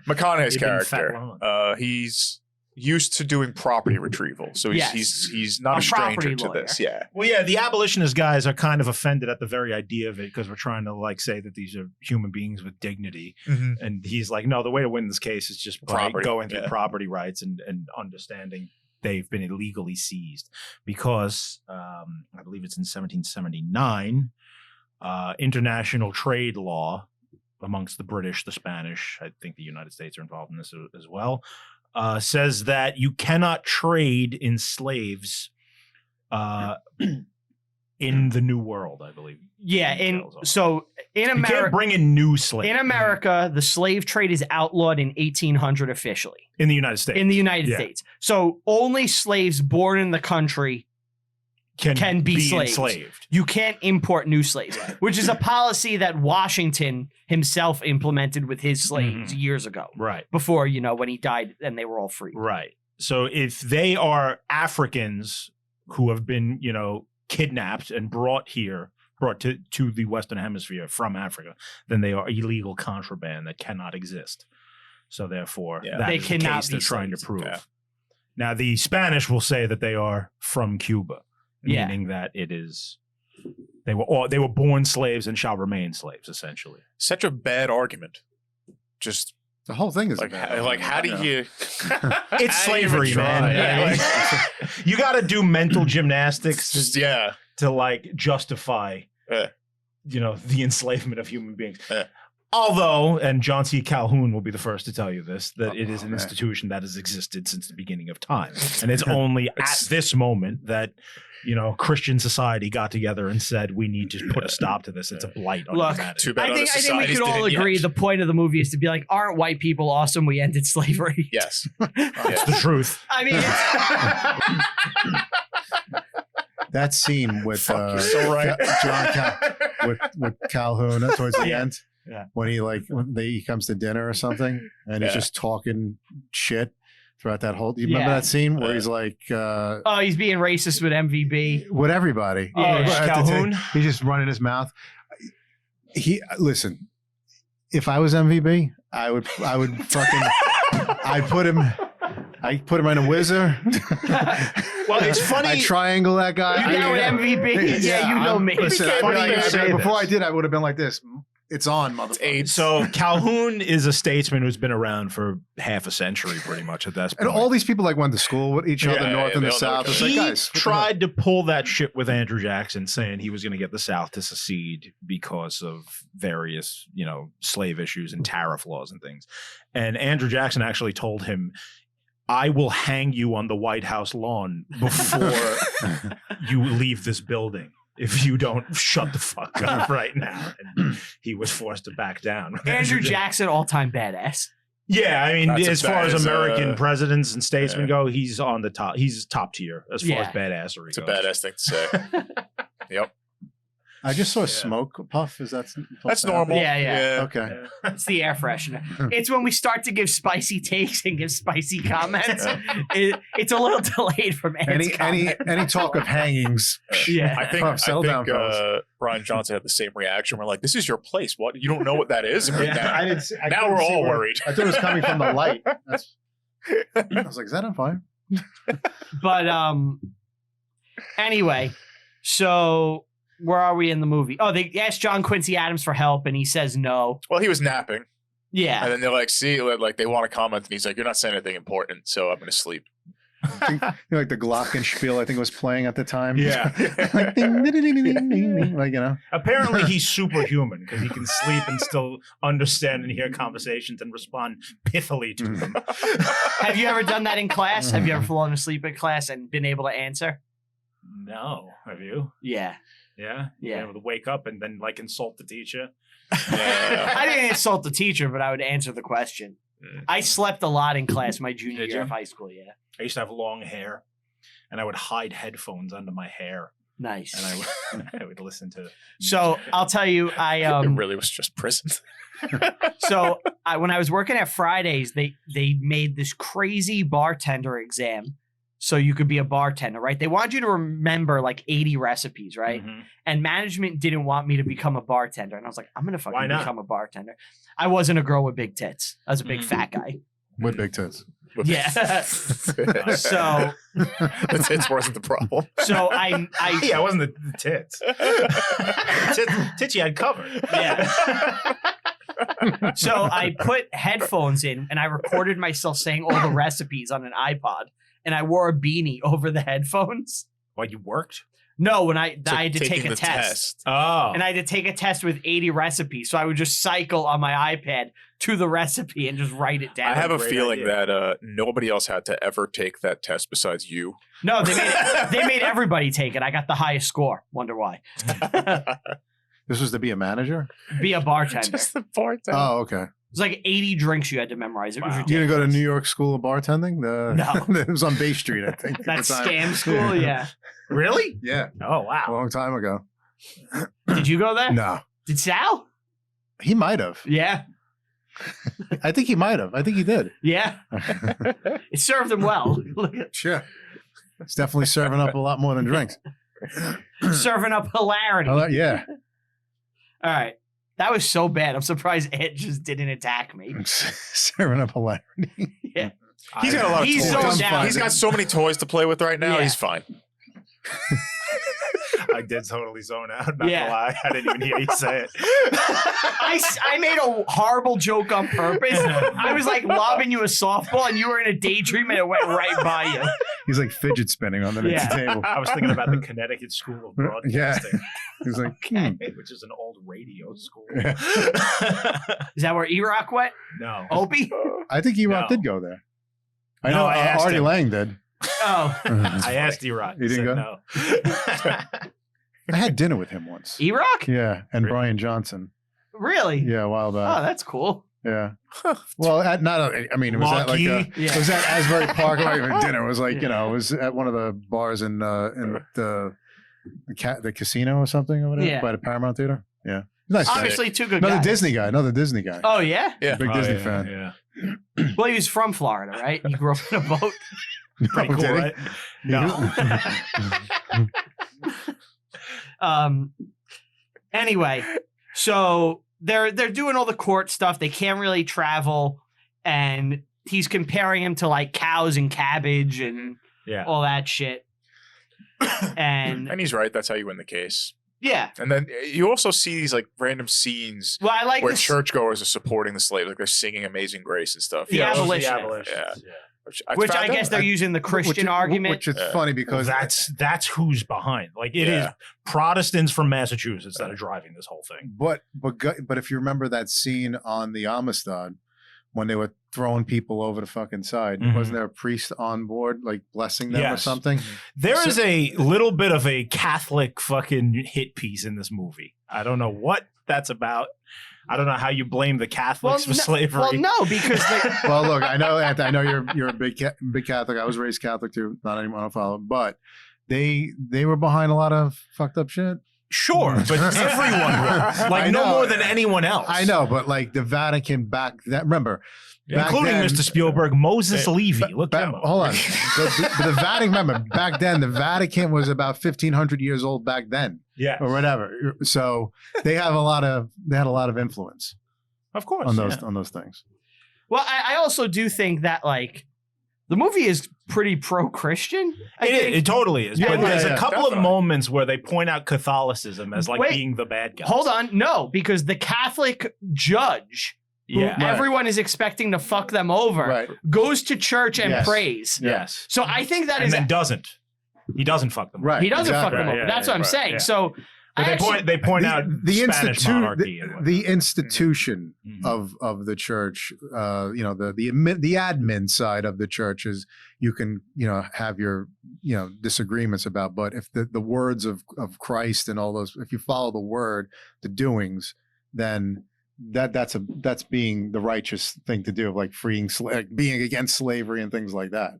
McConaughey's He'd been fat character, long. he's used to doing property retrieval, so Yes. he's not A a stranger property to lawyer. this. Yeah. Well, yeah, the abolitionist guys are kind of offended at the very idea of it because we're trying to say that these are human beings with dignity. And he's like, no, the way to win this case is just by Property, going through yeah. property rights and understanding they've been illegally seized because I believe it's in 1779, international trade law amongst the British, the Spanish, I think the United States are involved in this as well, says that you cannot trade in slaves in the New World, I believe. Yeah, so in You can't America, bring in new slaves. in America, the slave trade is outlawed in 1800 officially In the United States. in the United Yeah. States. So only slaves born in the country can be slaves. enslaved. You can't import new slaves, which is a policy that Washington himself implemented with his slaves years ago. Right. Before, when he died and they were all free. Right. So if they are Africans who have been, kidnapped and brought to the Western Hemisphere from Africa, then they are illegal contraband that cannot exist. So therefore, Yeah. that They is the cannot case be they're trying to slaves. prove. Yeah. Now, the Spanish will say that they are from Cuba, Yeah. meaning that it is they were born slaves and shall remain slaves, essentially. Such a bad argument. Just The whole thing is like, bad. how do you? It's how do you slavery, even man. try? Yeah. Yeah. You got to do mental gymnastics Just, yeah. to justify, Yeah. the enslavement of human beings. Yeah. Although, and John C. Calhoun will be the first to tell you this, that it is an man. institution that has existed since the beginning of time, and it's only at this moment that Christian society got together and said we need to put a stop to this. It's a blight on Look, humanity. Too bad I other think we societies could all didn't agree yet. the point of the movie is to be like, aren't white people awesome? We ended slavery. Yes. It's the truth. I mean, That scene with Fuck, you're so right. with Calhoun towards the Yeah. end, Yeah. when he comes to dinner or something, and he's Yeah. just talking shit throughout that whole. You remember Yeah. that scene where Yeah. he's like oh, he's being racist with MVB. with everybody? Oh, At the Calhoun? time, he's just running his mouth. Listen. If I was MVB, I would fucking. I put him in a whizzer. Well, it's funny. I triangle that guy. You know I- MVB? Yeah, you know me. Listen, It's funny you say before this. I did, I would have been like this. It's on, motherfucker. So Calhoun is a statesman who's been around for half a century, pretty much at this point. And all these people like went to school with each other, north and the south. It's like, He guys, tried to pull that shit with Andrew Jackson, saying he was going to get the South to secede because of various, slave issues and tariff laws and things. And Andrew Jackson actually told him, I will hang you on the White House lawn before you leave this building if you don't shut the fuck up right now. And he was forced to back down. Andrew Jackson, all-time badass. Yeah, I mean, That's as far as American presidents and statesmen go, he's on the top. He's top tier as far as badassery It's a goes. badass thing to say. Yep. I just saw a smoke puff. Is that That's normal. Yeah. Okay. It's the air freshener. It's when we start to give spicy takes and give spicy comments. It's a little delayed from Ed's Any talk of hangings? Yeah. I think Brian Johnson had the same reaction. We're like, this is your place. What? You don't know what that is? Yeah, Now we're all worried. I thought it was coming from the light. I was like, is that on fire? But anyway, so where are we in the movie? Oh, they asked John Quincy Adams for help, and he says no. Well, he was napping. Yeah. And then they're like, see, like they want to comment, and he's like, you're not saying anything important, so I'm going to sleep. Like the glockenspiel, I think was playing at the time. Yeah. Like, ding, ding, ding, ding, ding, ding, like, Apparently he's superhuman because he can sleep and still understand and hear conversations and respond pithily to them. Have you ever done that in class? Have you ever fallen asleep in class and been able to answer? No. Have you? Yeah. Yeah? Yeah. Been able to wake up and then insult the teacher? I didn't insult the teacher, but I would answer the question. I slept a lot in class my junior year of high school, yeah. I used to have long hair, and I would hide headphones under my hair, Nice. and I would listen to. So I'll tell you, It really was just prison. So when I was working at Fridays, they made this crazy bartender exam, so you could be a bartender, right? They wanted you to remember 80 recipes, right? Mhm. And management didn't want me to become a bartender, and I was like, I'm gonna Why fucking not? become a bartender. I wasn't a girl with big tits. I was a big fat guy. with big tits. Yeah. So The tits wasn't the problem. So I Yeah, it wasn't the tits. Tits you had covered. Yeah. So I put headphones in and I recorded myself saying all the recipes on an iPod, and I wore a beanie over the headphones. What, you worked? No, when I So had to take taking a the test. Oh. And I had to take a test with 80 recipes. So I would just cycle on my iPad to the recipe and just write it down. I have a Great feeling idea. that nobody else had to ever take that test besides you. No, they made everybody take it. I got the highest score. Wonder why. This was to be a manager? Be a bartender. Just the bartender. Oh, okay. It was like 80 drinks you had to memorize. It was Wow. You ridiculous. didn't go to New York School of Bartending? No. It was on Bay Street, I think. at That the time. scam school, yeah. Really? Yeah, Oh, a wow. long time ago. Did you go there? No. Did Sal? He might have. Yeah. I think he might have. I think he did. Yeah. It served him well. Look at Sure. It's definitely serving up a lot more than drinks. serving up hilarity. Yeah. All right. That was so bad. I'm surprised Ed just didn't attack me. Serving up hilarity. Yeah. He's got a lot of He's toys. so down. He's got so many toys to play with right now. Yeah. He's fine. I did totally zone out. Not Yeah. gonna lie. I didn't even hear you say it. I made a horrible joke on purpose. I was like lobbing you a softball and you were in a daydream and it went right by you. He's like fidget spinning on the next Yeah. table. I was thinking about the Connecticut School of Broadcasting, He's like, which is an old radio school. Is that where E-Rock went? No. Opie? I think E-Rock No. did go there. I No, know I asked Artie him. Lang did. Oh. I asked E-Rock. You didn't said go? no. I had dinner with him once. E-Rock? Yeah, and Really? Brian Johnson. Really? Yeah, a while Oh, back. that's cool. Yeah. Well, I mean, it was at like Lucky. Yeah. it was at Asbury Park. Not even dinner. It was like Yeah. it was at one of the bars in the casino or something over there Yeah. by the Paramount Theater. Yeah, nice guy. Obviously, two good Another guys. Disney guy. Another Disney guy. Oh, yeah? Yeah. Big Oh, Disney yeah, fan. Yeah. Well, he was from Florida, right? He grew up in a boat. Pretty Oh, cool, did he? right? No. Anyway, so they're doing all the court stuff. They can't really travel, and he's comparing him to like cows and cabbage and Yeah. all that shit. And And he's right. That's how you win the case. Yeah. And then you also see these like random scenes Well, I like where this. churchgoers are supporting the slaves, like they're singing "Amazing Grace" and stuff. The abolition. Yeah. Which I guess they're using the Christian argument. Which is funny because that's who's behind. Like it is Protestants from Massachusetts that are driving this whole thing. But if you remember that scene on the Amistad when they were throwing people over the fucking side, wasn't there a priest on board like blessing them or something? There is a little bit of a Catholic fucking hit piece in this movie. I don't know what that's about. I don't know how you blame the Catholics for slavery. Well, no, because well, look, I know you're a big Catholic. I was raised Catholic too. Not anyone to follow, but they were behind a lot of fucked up shit. Sure, but everyone was. Like no more than anyone else. I know, but like the Vatican back then, remember. Including then, Mr. Spielberg, Moses Levy. Look him up. Hold on. the Vatican, remember, back then, the Vatican was about 1,500 years old back then. Yeah. Or whatever. So they had a lot of influence. Of course. On those things. Well, I also do think that like the movie is pretty pro-Christian. It totally is. But there's a couple definitely. of moments where they point out Catholicism as like being the bad guys. Hold on. No, because the Catholic judge who everyone is expecting to fuck them over, goes to church and prays. Yes. So I think that and then doesn't. He doesn't fuck them over. Right. He doesn't fuck them over. Yeah, That's what I'm saying. yeah. So But they point out the Spanish monarchy. the institution of the church, the admin side of the church is you can have your disagreements about, but if the words of Christ and all those, if you follow the word, the doings, then that's being the righteous thing to do, like freeing, being against slavery and things like that.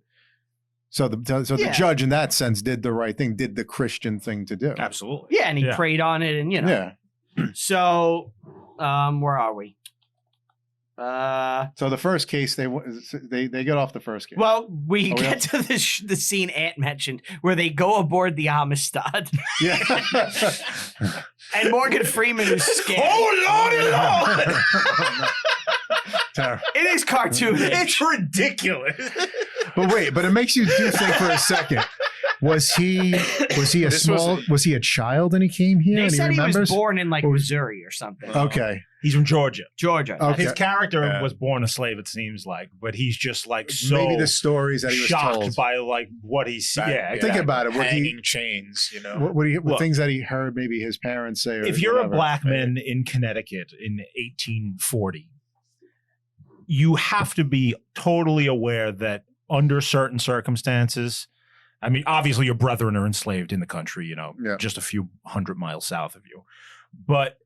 So the judge in that sense did the right thing, did the Christian thing to do. Absolutely. Yeah, and he prayed on it, and So, where are we? So the first case, they get off the first case. Well, we get to the scene Ant mentioned where they go aboard the Amistad. Yeah. And Morgan Freeman is scared. Oh, Lordy, Lord! Terrible. It is cartoonish. It's ridiculous. But it makes you do think for a second. Was he a child and he came here? They and said he remembers? He was born in like Missouri or something. Okay. He's from Georgia. Okay. His character was born a slave, it seems like, but he's just like so maybe the stories that he was shocked told by like what he's Think about it. Hanging chains, What things that he heard maybe his parents say. Or if you're whatever. a black man in Connecticut in 1840, you have to be totally aware that under certain circumstances, I mean, obviously your brethren are enslaved in the country, just a few 100 miles south of you. But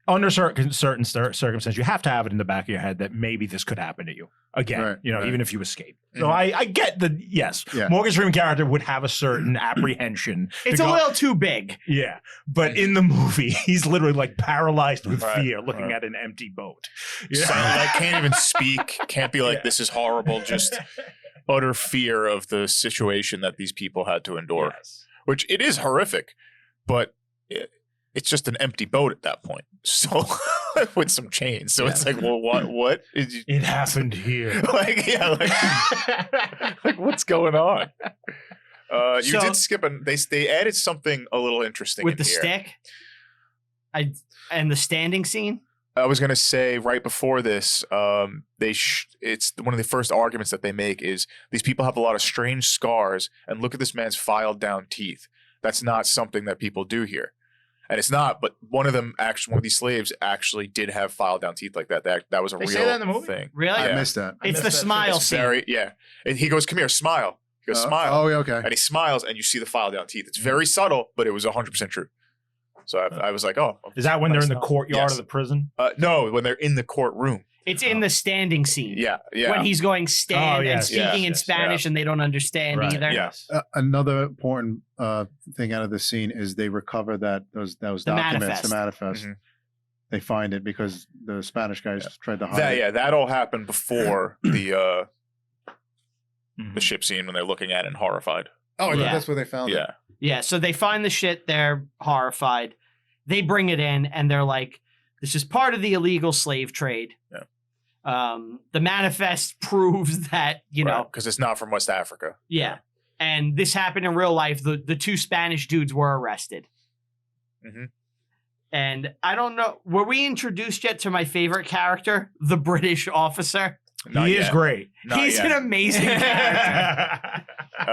under certain circumstances, you have to have it in the back of your head that maybe this could happen to you again, even if you escape. So I get that, yes, Morgan Freeman character would have a certain apprehension. It's a little too big. Yeah. But in the movie, he's literally like paralyzed with fear looking at an empty boat. Like can't even speak, can't be like, this is horrible, just utter fear of the situation that these people had to endure, which it is horrific, but it's just an empty boat at that point. So with some chains. So it's like, well, what? It happened here. like what's going on? You did skip they added something a little interesting with the here. stick. And the standing scene. I was going to say right before this, it's one of the first arguments that they make is these people have a lot of strange scars, and look at this man's filed down teeth. That's not something that people do here. And it's not, but one of these slaves actually did have filed down teeth like that. That was a real say that in the movie? thing. Really? I missed that. It's the smile It's scene. And he goes, "Come here, smile." He goes, "Smile." Oh, yeah, okay. And he smiles, and you see the file down teeth. It's very subtle, but it was 100% true. So I was like, "Oh." Is that when they're in the courtyard of the prison? No, when they're in the courtroom. It's in the standing scene. Yeah. When he's going stand and speaking in Spanish and they don't understand either. Yes. Another important thing out of the scene is they recover those documents, the manifest. Mm-hmm. They find it because the Spanish guys tried to hide it. That all happened before the ship scene when they're looking at it and horrified. Oh, that's where they found it. Yeah, so they find the shit, they're horrified. They bring it in and they're like, this is part of the illegal slave trade. Yeah. The manifest proves that, because it's not from West Africa. Yeah. And this happened in real life. The two Spanish dudes were arrested. Mhm. And I don't know, were we introduced yet to my favorite character, the British officer? Not He is yet. great. Not He's yet. an amazing character.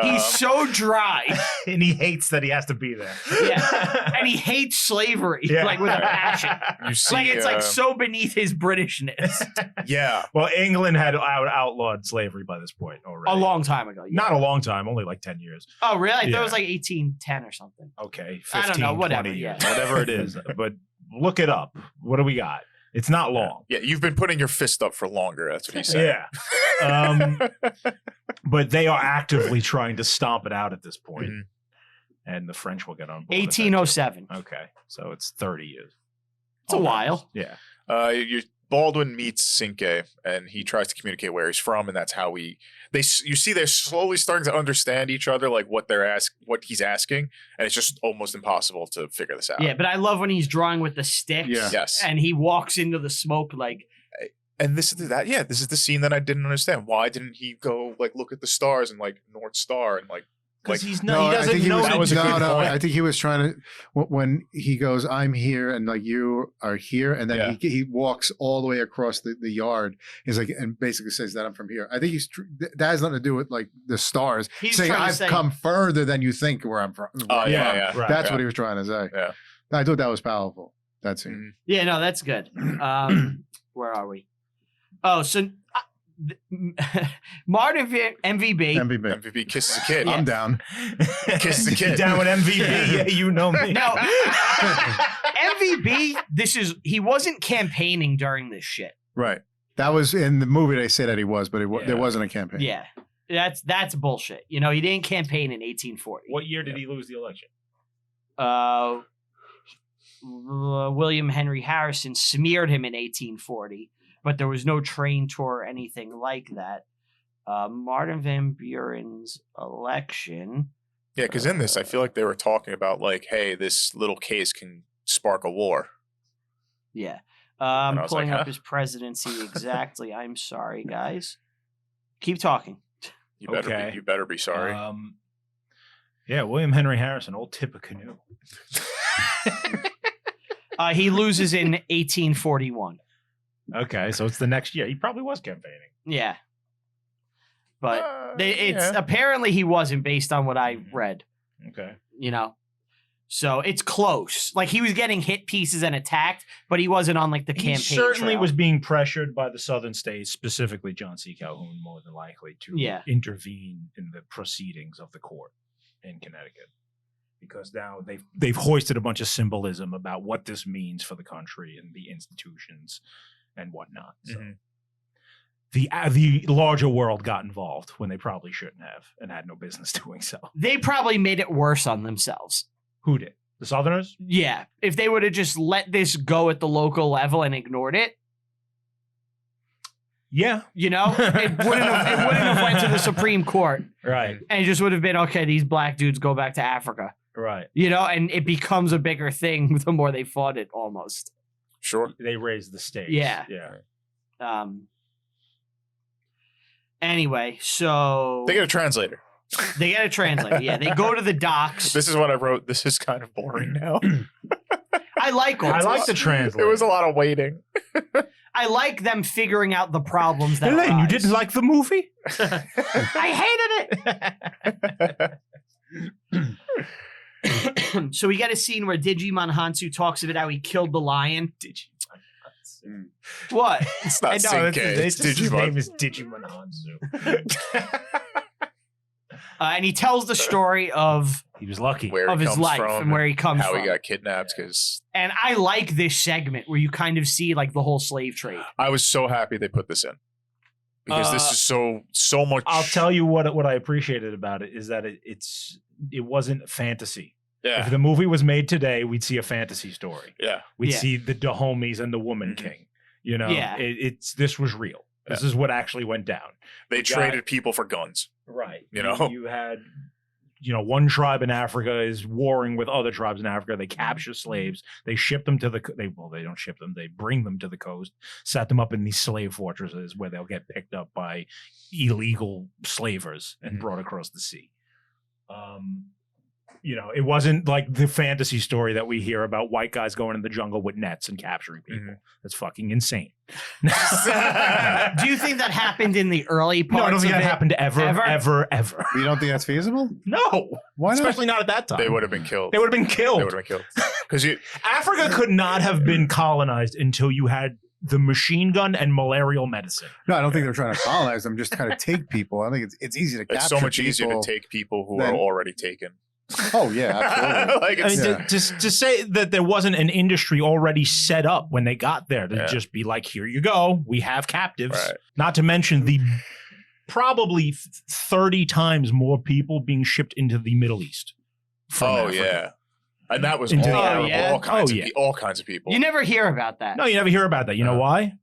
He's so dry. And he hates that he has to be there. Yeah. And he hates slavery, Yeah. like with a passion. You see, Like it's like so beneath his Britishness. yeah. Well, England had outlawed slavery by this point already. A long time ago. Yeah. Not a long time, only like 10 years. Oh, really? I thought Yeah. it was like 1810 or something. Okay, 15, I don't know, whatever, 20 years, yeah. whatever it is. But look it up. What do we got? It's not long. Yeah, you've been putting your fist up for longer. That's what he's saying. Yeah. But they are actively trying to stomp it out at this point. Mhm. And the French will get on board. 1807. Okay, so it's 30 years. It's a while. Yeah. Baldwin meets Cinque, and he tries to communicate where he's from, and that's how you see they're slowly starting to understand each other, like what he's asking, and it's just almost impossible to figure this out. Yeah, but I love when he's drawing with the sticks. Yeah. Yes. And he walks into the smoke like, And this is that. Yeah, this is the scene that I didn't understand. Why didn't he go like look at the stars and like North Star and like? Because Like, he's No, not, he I doesn't think he know was. that was a no, good no. point. I think he was trying to when he goes, "I'm here," and like you are here, and then Yeah. he walks all the way across the yard. He's like, and basically says that I'm from here. I think that has nothing to do with like the stars. He's saying trying to I've say- come further than you think where I'm from. Oh where I'm yeah, from." yeah. Right. That's yeah. what he was trying to say. Yeah. I thought that was powerful. That scene. yeah, no, that's good. Where are we? Oh, so Martin MVB. MVP. MVP kisses a kid. I'm down. Kiss the kid. Down with MVP. Yeah, you know me. No, MVB. He wasn't campaigning during this shit. Right. That was in the movie. They said that he was, but Yeah. there wasn't a campaign. Yeah, that's bullshit. You know, he didn't campaign in 1840. What year did he lose the election? William Henry Harrison smeared him in 1840, but there was no train tour or anything like that. Martin Van Buren's election. Yeah, because in this, I feel like they were talking about like, hey, this little case can spark a war. Yeah. And I was Pulling like, up huh? his presidency exactly. I'm sorry, guys. Keep talking. You better Okay. you better be sorry. Yeah, William Henry Harrison, old Tippecanoe. He loses in 1841. Okay, so it's the next year. He probably was campaigning. Yeah. But it's yeah. apparently he wasn't based on what I read, Okay. you know. So it's close. Like he was getting hit pieces and attacked, but he wasn't on like the campaign. He certainly trail. was being pressured by the southern states, specifically John C. Calhoun, more than likely, to Yeah. intervene in the proceedings of the court in Connecticut. Because now they've hoisted a bunch of symbolism about what this means for the country and the institutions and whatnot. So Mhm. the larger world got involved when they probably shouldn't have and had no business doing so. They probably made it worse on themselves. Who did? The Southerners? Yeah. If they would have just let this go at the local level and ignored it, Yeah. you know, it wouldn't have went to the Supreme Court. Right. And it just would have been, okay, these black dudes go back to Africa. Right. You know, and it becomes a bigger thing the more they fought it almost. Sure. They raised the stakes. Yeah. Yeah. Anyway, so They get a translator. they get a translator. Yeah, they go to the docks. This is what I wrote. This is kind of boring now. I like all I this. like the translator. It was a lot of waiting. I like them figuring out the problems that Elaine, you arise. didn't like the movie? I hated it. So we get a scene where Djimon Hounsou talks about how he killed the lion. What? It's not Cinque. It's His name Digimon. is Djimon Hounsou. And he tells the story of He was lucky. Where of he his comes life from and where he comes how from. he got kidnapped. Because And I like this segment where you kind of see like the whole slave trade. I was so happy they put this in because this is so much. I'll tell you what I appreciated about it is that it wasn't fantasy. Yeah, If the movie was made today, we'd see a fantasy story. yeah. We'd Yeah. see the Dahomies and the Woman Mhm. King. You know, Yeah. this was real. This is what actually went down. They You got- traded people for guns. Right. You know? you had, one tribe in Africa is warring with other tribes in Africa. They capture slaves. They ship them to they don't ship them. They bring them to the coast, set them up in these slave fortresses where they'll get picked up by illegal slavers and Mhm. brought across the sea. You know, it wasn't like the fantasy story that we hear about white guys going in the jungle with nets and capturing people. That's fucking insane. Do you think that happened in the early parts? No, I don't think of that it? happened ever. You don't think that's feasible? No. Why not? Especially not at that time. They would have been killed. They would have been killed. They would have been killed. Because Africa could not have been colonized until you had the machine gun and malarial medicine. No, I don't think they're trying to colonize them. Just kind of take people. I think it's easy to capture. it's so much people. easier to take people who than- are already taken. Oh yeah, absolutely. Like I it's, mean, to say that there wasn't an industry already set up when they got there to just be like, here you go, we have captives. Right. Not to mention the probably 30 times more people being shipped into the Middle East. from Africa. yeah. And that was Into all, the Arab. all kinds Oh, of yeah. all kinds of people. You never hear about that. No, you never hear about that. You know why?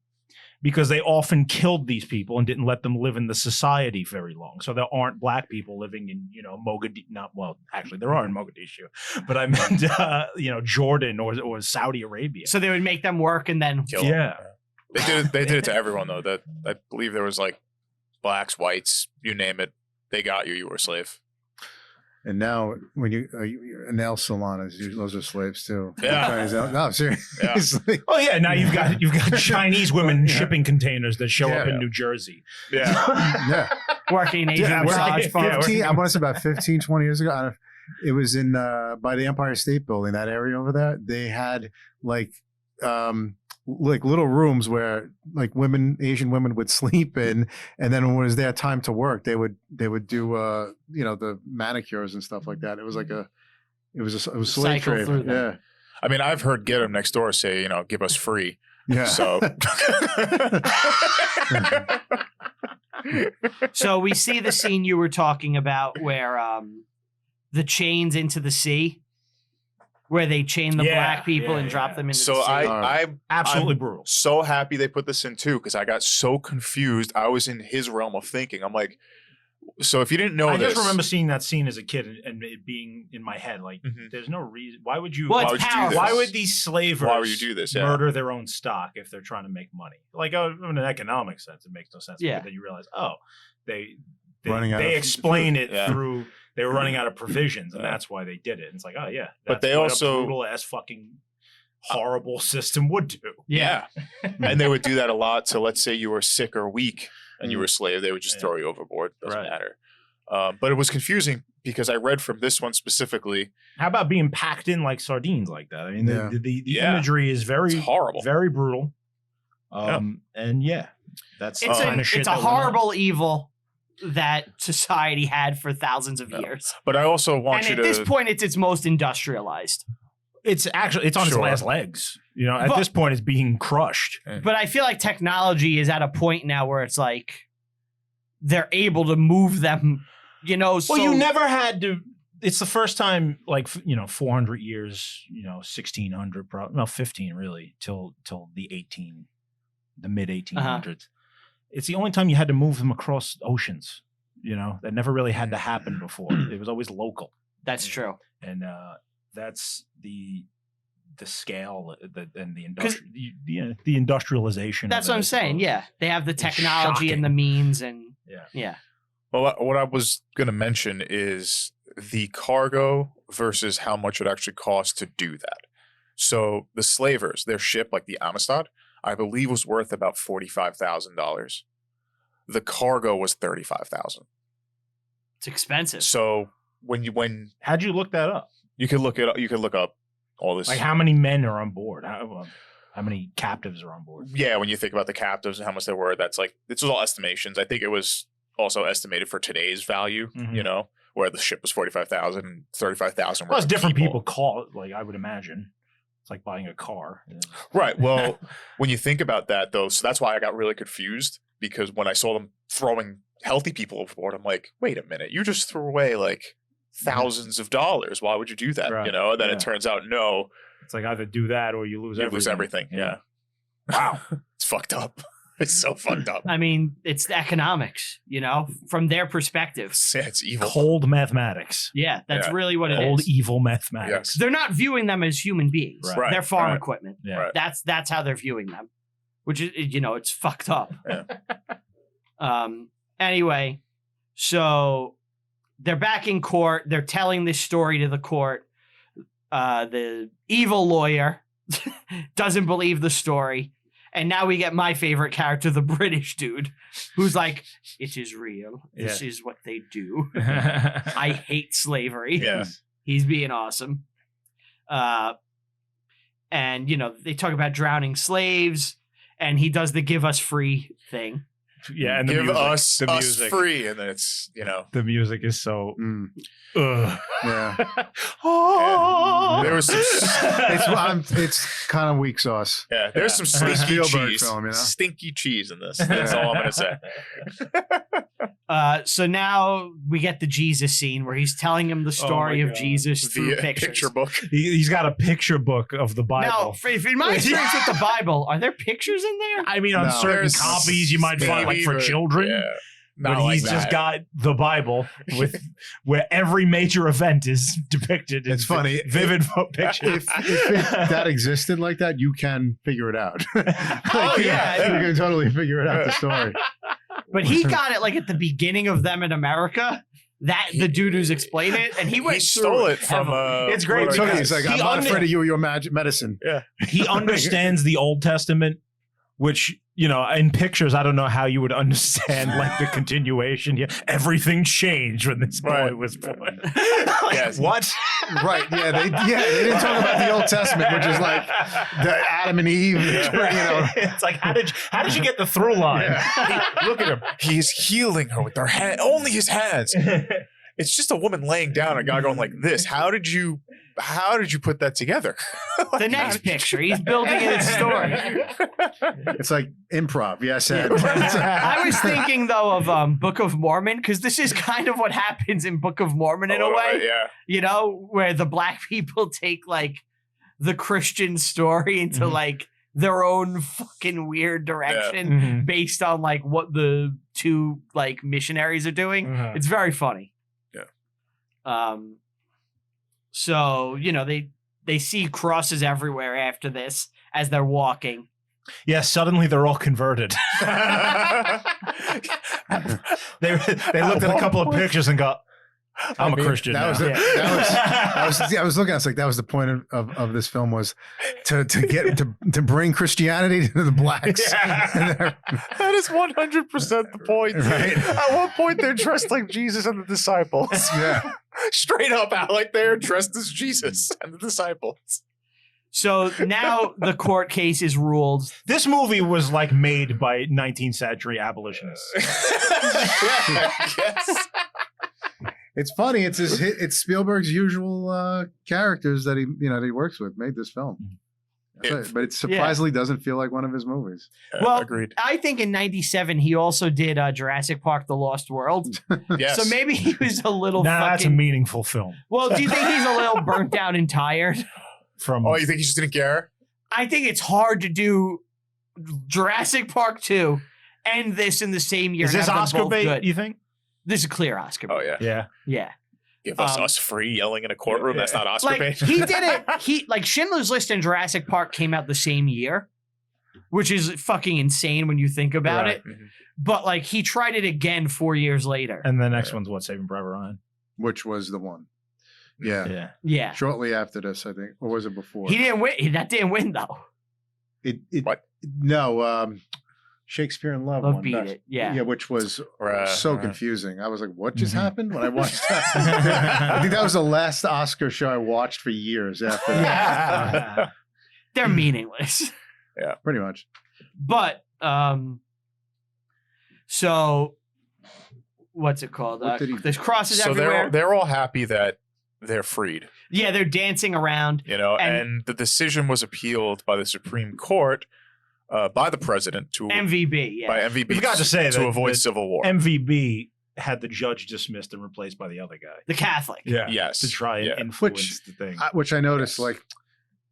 Because they often killed these people and didn't let them live in the society very long. So there aren't black people living in, Mogadishu. Well, actually, there are in Mogadishu, but I meant, Jordan or Saudi Arabia. So they would make them work and then Kill them. Yeah. They did it to everyone though. That I believe there was like blacks, whites, you name it. They got you. You were a slave. And now, when a nail salon those are slaves too. Yeah. Chinese no, seriously. Oh yeah, now you've got Chinese women shipping containers that show up Yeah. in New Jersey. Yeah. Yeah. working in Asian Yeah, massage working- parlors. 15, I want to say about 15, 20 years ago. It was in by the Empire State Building, that area over there. They had like little rooms where like Asian women would sleep in, and then when it was their time to work, they would do the manicures and stuff like that. It was like it was slave Cycle trade. through them. Yeah. I mean, I've heard Get 'em next door say, give us free. Yeah. So. So we see the scene you were talking about where the chains into the sea, where they chain the black people and drop them into So the sea. I'm Absolutely brutal. so happy they put this in too, because I got so confused. I was in his realm of thinking. I'm like, so if you didn't know I this, just remember seeing that scene as a kid and it being in my head. Like, Mhm. there's no reason. Why would you? Well, why it's would you do powerful. this? Why would these slavers? Why would you do this? Yeah. Murder their own stock if they're trying to make money? Like, in an economic sense, it makes no sense. Yeah. But then you realize, they Running out they of explain it Yeah. through they were running out of provisions, and Yeah. that's why they did it. And it's like, oh yeah, But that's they what also- a brutal ass fucking horrible system would do. Yeah. And they would do that a lot. So let's say you were sick or weak and you were a slave, they would just throw you overboard. Doesn't Right. matter. But it was confusing because I read from this one specifically. How about being packed in like sardines like that? I mean, Yeah. the Yeah. imagery is very It's horrible. very brutal. And that's the It's kind of shit it's a that went on. horrible evil that society had for thousands of years. But I also want And you at to. this point, it's its most industrialized. It's on its Sure. last legs. At But- this point, it's being crushed. But I feel like technology is at a point now where it's like they're able to move them, so Well, you never had to. It's the first time, 400 years, 1600, 15 really, till the mid 1800s. It's the only time you had to move them across oceans. That never really had to happen before. It was always local, That's true. and that's the scale and the industrialization. That's of it, what I'm I saying. suppose. Yeah. They have the It's technology and the shocking. means and Yeah. yeah. Well, what I was going to mention is the cargo versus how much it actually costs to do that. So the slavers, their ship, like the Amistad, I believe was worth about $45,000. The cargo was $35,000. It's expensive. So when How'd you look that up? you could look it up, you could look up all this. Like how many men are on board? How many captives are on board? Yeah, when you think about the captives and how much they were, that's like this was all estimations. I think it was also estimated for today's value. Mhm. Where the ship was 45,000 and 35,000. Plus, different people call it. Like I would imagine, it's like buying a car. Right. Well, when you think about that, though, so that's why I got really confused because when I saw them throwing healthy people overboard, I'm like, wait a minute, you just threw away like thousands of dollars. Why would you do that? Right. And then Yeah. it turns out, no, It's like either do that or you lose you everything. lose everything. Yeah. Wow. It's fucked up. It's so fucked up. I mean, it's the economics, from their perspective. It's evil. Cold mathematics. Yeah, that's Yeah. really what it Cold is. evil mathematics. Yes. They're not viewing them as human beings. Right. They're farm Right. equipment. Yeah. Right. That's how they're viewing them, which is it's fucked up. Yeah. Anyway, so they're back in court. They're telling this story to the court. The evil lawyer doesn't believe the story. And now we get my favorite character, the British dude, who's like, it is real. This is what they do. I hate slavery. Yeah. He's being awesome. And, you know, they talk about drowning slaves, and he does the give us free thing. Yeah, and give us music. free, and then it's, you know, the music is so. Yeah. There was some. It's kind of weak sauce. Yeah, there's some stinky Spielberg cheese. film, you know? Stinky cheese in this. That's all I'm gonna say. So now we get the Jesus scene where he's telling him the story of Jesus through pictures. Picture book. He's got a picture book of the Bible. Now, in my experience with the Bible, are there pictures in there? I mean, on certain There's copies you might find, like for children. Yeah. Not But like he's just got the Bible with where every major event is depicted. It's funny. Vivid pictures. If that existed like that, you can figure it out. Oh, yeah. You can totally figure it out, the story. But he got it like at the beginning of Them in America. The dude who's explained it, and he went He stole it from. It's great what because are He's like, he I'm not afraid of you or your medicine. Yeah. He understands the Old Testament, which, you know, in pictures, I don't know how you would understand like the continuation. Yeah, everything changed when this boy was born. Yes. What? Right. Yeah. They didn't talk about the Old Testament, which is like the Adam and Eve. You know. It's like, how did you get the through line? Look at him. He's healing her with their hand, only his hands. It's just a woman laying down, a guy going like this. How did you put that together? The next picture, he's building his story. It's like improv. Yes. And I was thinking though of Book of Mormon, because this is kind of what happens in Book of Mormon in a way. Yeah. You know, where the black people take like the Christian story into like their own fucking weird direction based on like what the two like missionaries are doing. It's very funny. Yeah. So, you know, they see crosses everywhere after this as they're walking. Yeah, suddenly they're all converted. They looked at a couple of pictures and got, I'm a Christian now. I was looking. I was like, that was the point of this film, was to bring Christianity to the blacks. Yeah. That is 100% the point. Right. At one point, they're dressed like Jesus and the disciples. Yeah. Straight up out like they're dressed as Jesus and the disciples. So now the court case is ruled. This movie was like made by 19th century abolitionists. Yes. It's funny. It's Spielberg's usual characters that he works with made this film. But it surprisingly doesn't feel like one of his movies. Well, agreed. I think in '97 he also did Jurassic Park: The Lost World. Yes. So maybe he was a little. That's a meaningful film. Well, do you think he's a little burnt out and tired? Oh, you think he just didn't care? I think it's hard to do Jurassic Park 2 and this in the same year. Is this Oscar bait, good. you think? This is a clear Oscar bait. Oh, yeah. Yeah. Give us free yelling in a courtroom. That's not Oscar like, bait. He did it. Like Schindler's List and Jurassic Park came out the same year, which is fucking insane when you think about it. Mm-hmm. But like he tried it again 4 years later. And the next one's what, Saving Private Ryan? Which was the one. Yeah. Yeah. Shortly after this, I think. Or was it before? He didn't win. That didn't win though. What? No, Shakespeare in Love beat it. Yeah. Yeah, which was so confusing. I was like, what just happened when I watched that? I think that was the last Oscar show I watched for years after that. Yeah. They're meaningless. Yeah. Pretty much. But so what's it called? There's crosses everywhere. So they're all happy that they're freed. Yeah, they're dancing around. You know, and the decision was appealed by the Supreme Court by the president to MVB. Yeah. By MVB. You've got to say to avoid civil war. MVB had the judge dismissed and replaced by the other guy, the Catholic. Yeah. Yes. To try and influence the thing. Which I noticed, like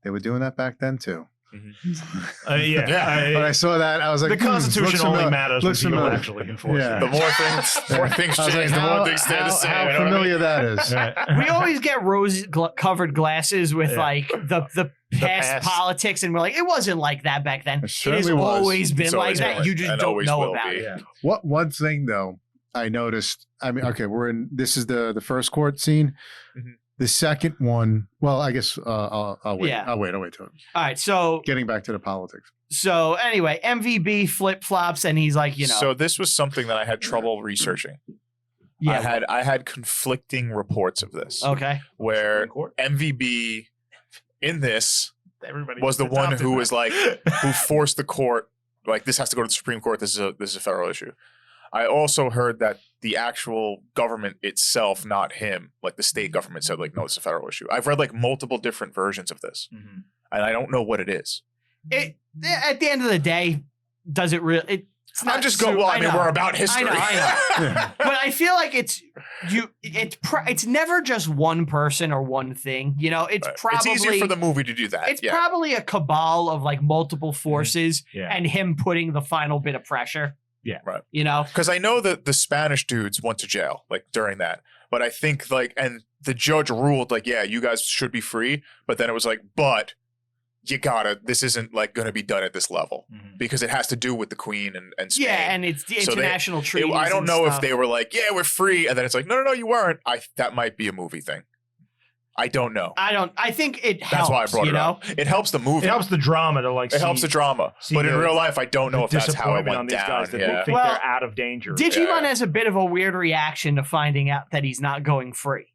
they were doing that back then too. Mm-hmm. When I saw that, I was like, the Constitution only matters when people actually enforce it. The more things change, the more things stay the same. How familiar that is. We always get rose-covered glasses with like the past politics, and we're like, it wasn't like that back then. It has always been like that. You just don't know about it. What one thing though I noticed. I mean, okay, this is the first court scene. Mhm. The second one, well, I guess I'll wait. Yeah. I'll wait till it. All right, so Getting back to the politics. anyway, MVB flip flops, and he's like, So this was something that I had trouble researching. yeah, I had conflicting reports of this, okay, where Court? MVB in this Everybody was the one adopted who that. was like, who forced the court, like, this has to go to the Supreme Court. This is a federal issue. I also heard that the actual government itself, not him, like the state government, said, like, no, it's a federal issue. I've read like multiple different versions of this, Mhm. and I don't know what it is. at the end of the day, does it really? It's not I'm just going. Well, I mean, know. we're about history. I know. But I feel like it's never just one person or one thing. It's Right. probably It's easier for the movie to do that. it's yeah. probably a cabal of like multiple forces Yeah. and him putting the final bit of pressure. Yeah. Right. Because I know that the Spanish dudes went to jail like during that, but I think like, and the judge ruled like, yeah, you guys should be free, but then it was like, but you gotta, this isn't like going to be done at this level Mhm. because it has to do with the Queen and Spain. Yeah, and it's the So they- international treaties. I don't and know if stuff. they were like, yeah, we're free, and then it's like, no, you weren't. That might be a movie thing. I don't know. I think it helps. That's why I brought it up. It helps the movie. It helps the drama to like. It helps the drama, see but in the- real life, I don't know if that's how it disappointment on went these down. guys that Yeah. they think Well, they're out of danger. Digimon Yeah. has a bit of a weird reaction to finding out that he's not going free.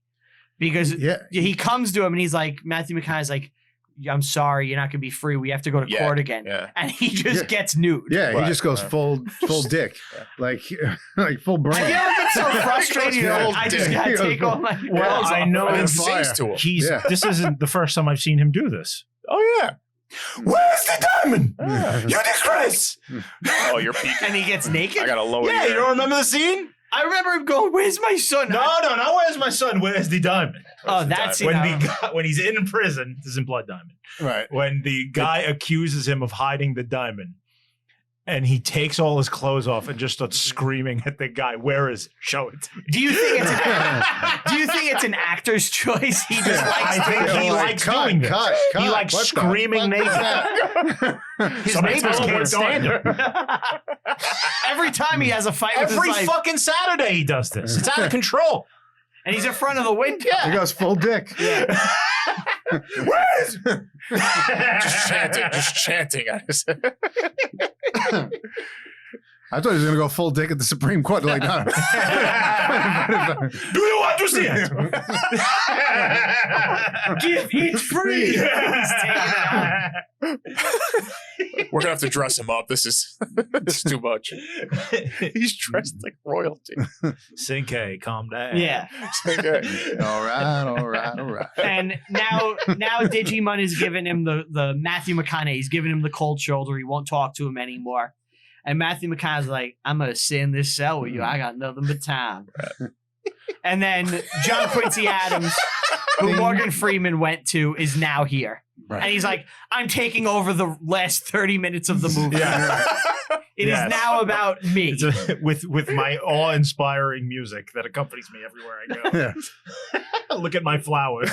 Because Yeah. he comes to him and he's like, Matthew McConaughey's like, I'm sorry, you're not going to be free. We have to go to Yeah, court again. yeah. And he just Yeah. gets nude. Yeah, he Right, just goes right. full dick, like like full brain. Have you ever been so frustrated? You're Yeah. like, I just got to take all my Well, clothes I off. know And it Fire. sings to him. Yeah. This isn't the first time I've seen him do this. Oh yeah. Where's the diamond? Yeah. You disgrace! Oh, you're peeking. And he gets naked. I got a lower. Yeah, you don't remember the scene? I remember him going, "Where's my son?" No. Where's my son? Where's the diamond? Oh, that's When when he's in prison, this is in Blood Diamond. Right. When the guy accuses him of hiding the diamond, and he takes all his clothes off and just starts screaming at the guy, "Where is it? Show it to me." Do you think it's an actor's choice? He just likes. I think to he likes doing this. He likes What the screaming fuck was naked. that? His Somebody neighbors tell him can't what's stand going him. Every time he has a fight with his Every life, fucking Saturday he does this. It's out of control. and he's in front of the window. He goes full dick. Yeah. Where is it? just chanting. I thought he was going to go full dick at the Supreme Court. Like, no. Do you want to see it? Give each free. He's taking it out. We're gonna have to dress him up. This is too much. He's dressed like royalty. Cinque, calm down. Yeah. Okay. all right. And now Digimon is giving him the Matthew McConaughey. He's giving him the cold shoulder. He won't talk to him anymore. And Matthew McConaughey's like, I'm gonna sit in this cell with you. I got nothing but time. And then John Quincy Adams, who Morgan Freeman went to, is now here. Right. And he's like, I'm taking over the last 30 minutes of the movie. Yeah. It Yes. is now about me. with my awe-inspiring music that accompanies me everywhere I go. Yeah. Look at my flowers.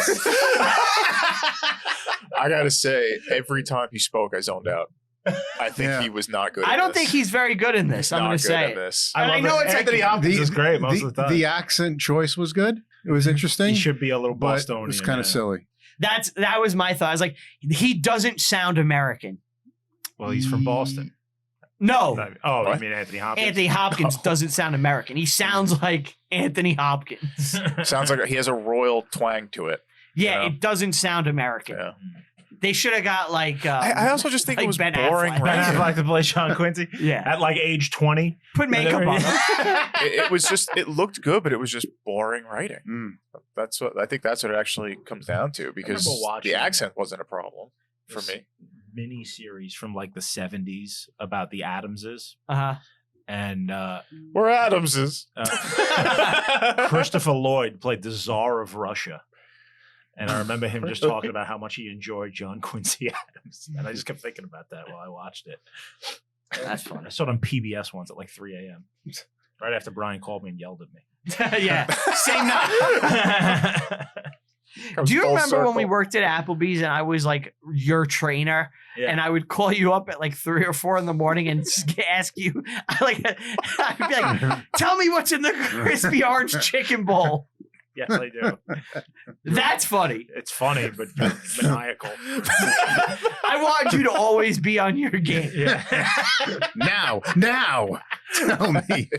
I gotta say, every time he spoke, I zoned out. I think he was not good. I at don't this. think he's very good in this. I'm Not going to good say at it. this. I know it's Anthony like- Hopkins is great most of the time. The accent choice was good. It was interesting. He should be a little but Bostonian. it was kind of silly. That was my thought. I was like, he doesn't sound American. Well, he's from Boston. No. Oh, What? you mean Anthony Hopkins? Anthony Hopkins doesn't sound American. He sounds like Anthony Hopkins. Sounds like he has a royal twang to it. Yeah, Yeah. it doesn't sound American. Yeah. They should have got like. I also just think like it was Ben boring. Affleck. Ben Right? Affleck to play Sean Quincy Yeah. at like age 20. Put makeup on him. It was just. It looked good, but it was just boring writing. Mm. That's what I think. That's what it actually comes down to because remember watching the accent wasn't a problem for This me. mini series from like the 70s about the Adamses. Uh-huh. And We're Adamses. Christopher Lloyd played the Tsar of Russia. And I remember him just talking about how much he enjoyed John Quincy Adams. And I just kept thinking about that while I watched it. That's funny. I saw it on PBS once at like 3 a.m. Right after Brian called me and yelled at me. Yeah. Same night. Do you remember when we worked at Applebee's and I was like your trainer and I would call you up at like 3 or 4 in the morning and ask you, I'd be like, tell me what's in the crispy orange chicken bowl. Yes, I do. That's funny. It's funny, but maniacal. I want you to always be on your game. Yeah. Now, tell me.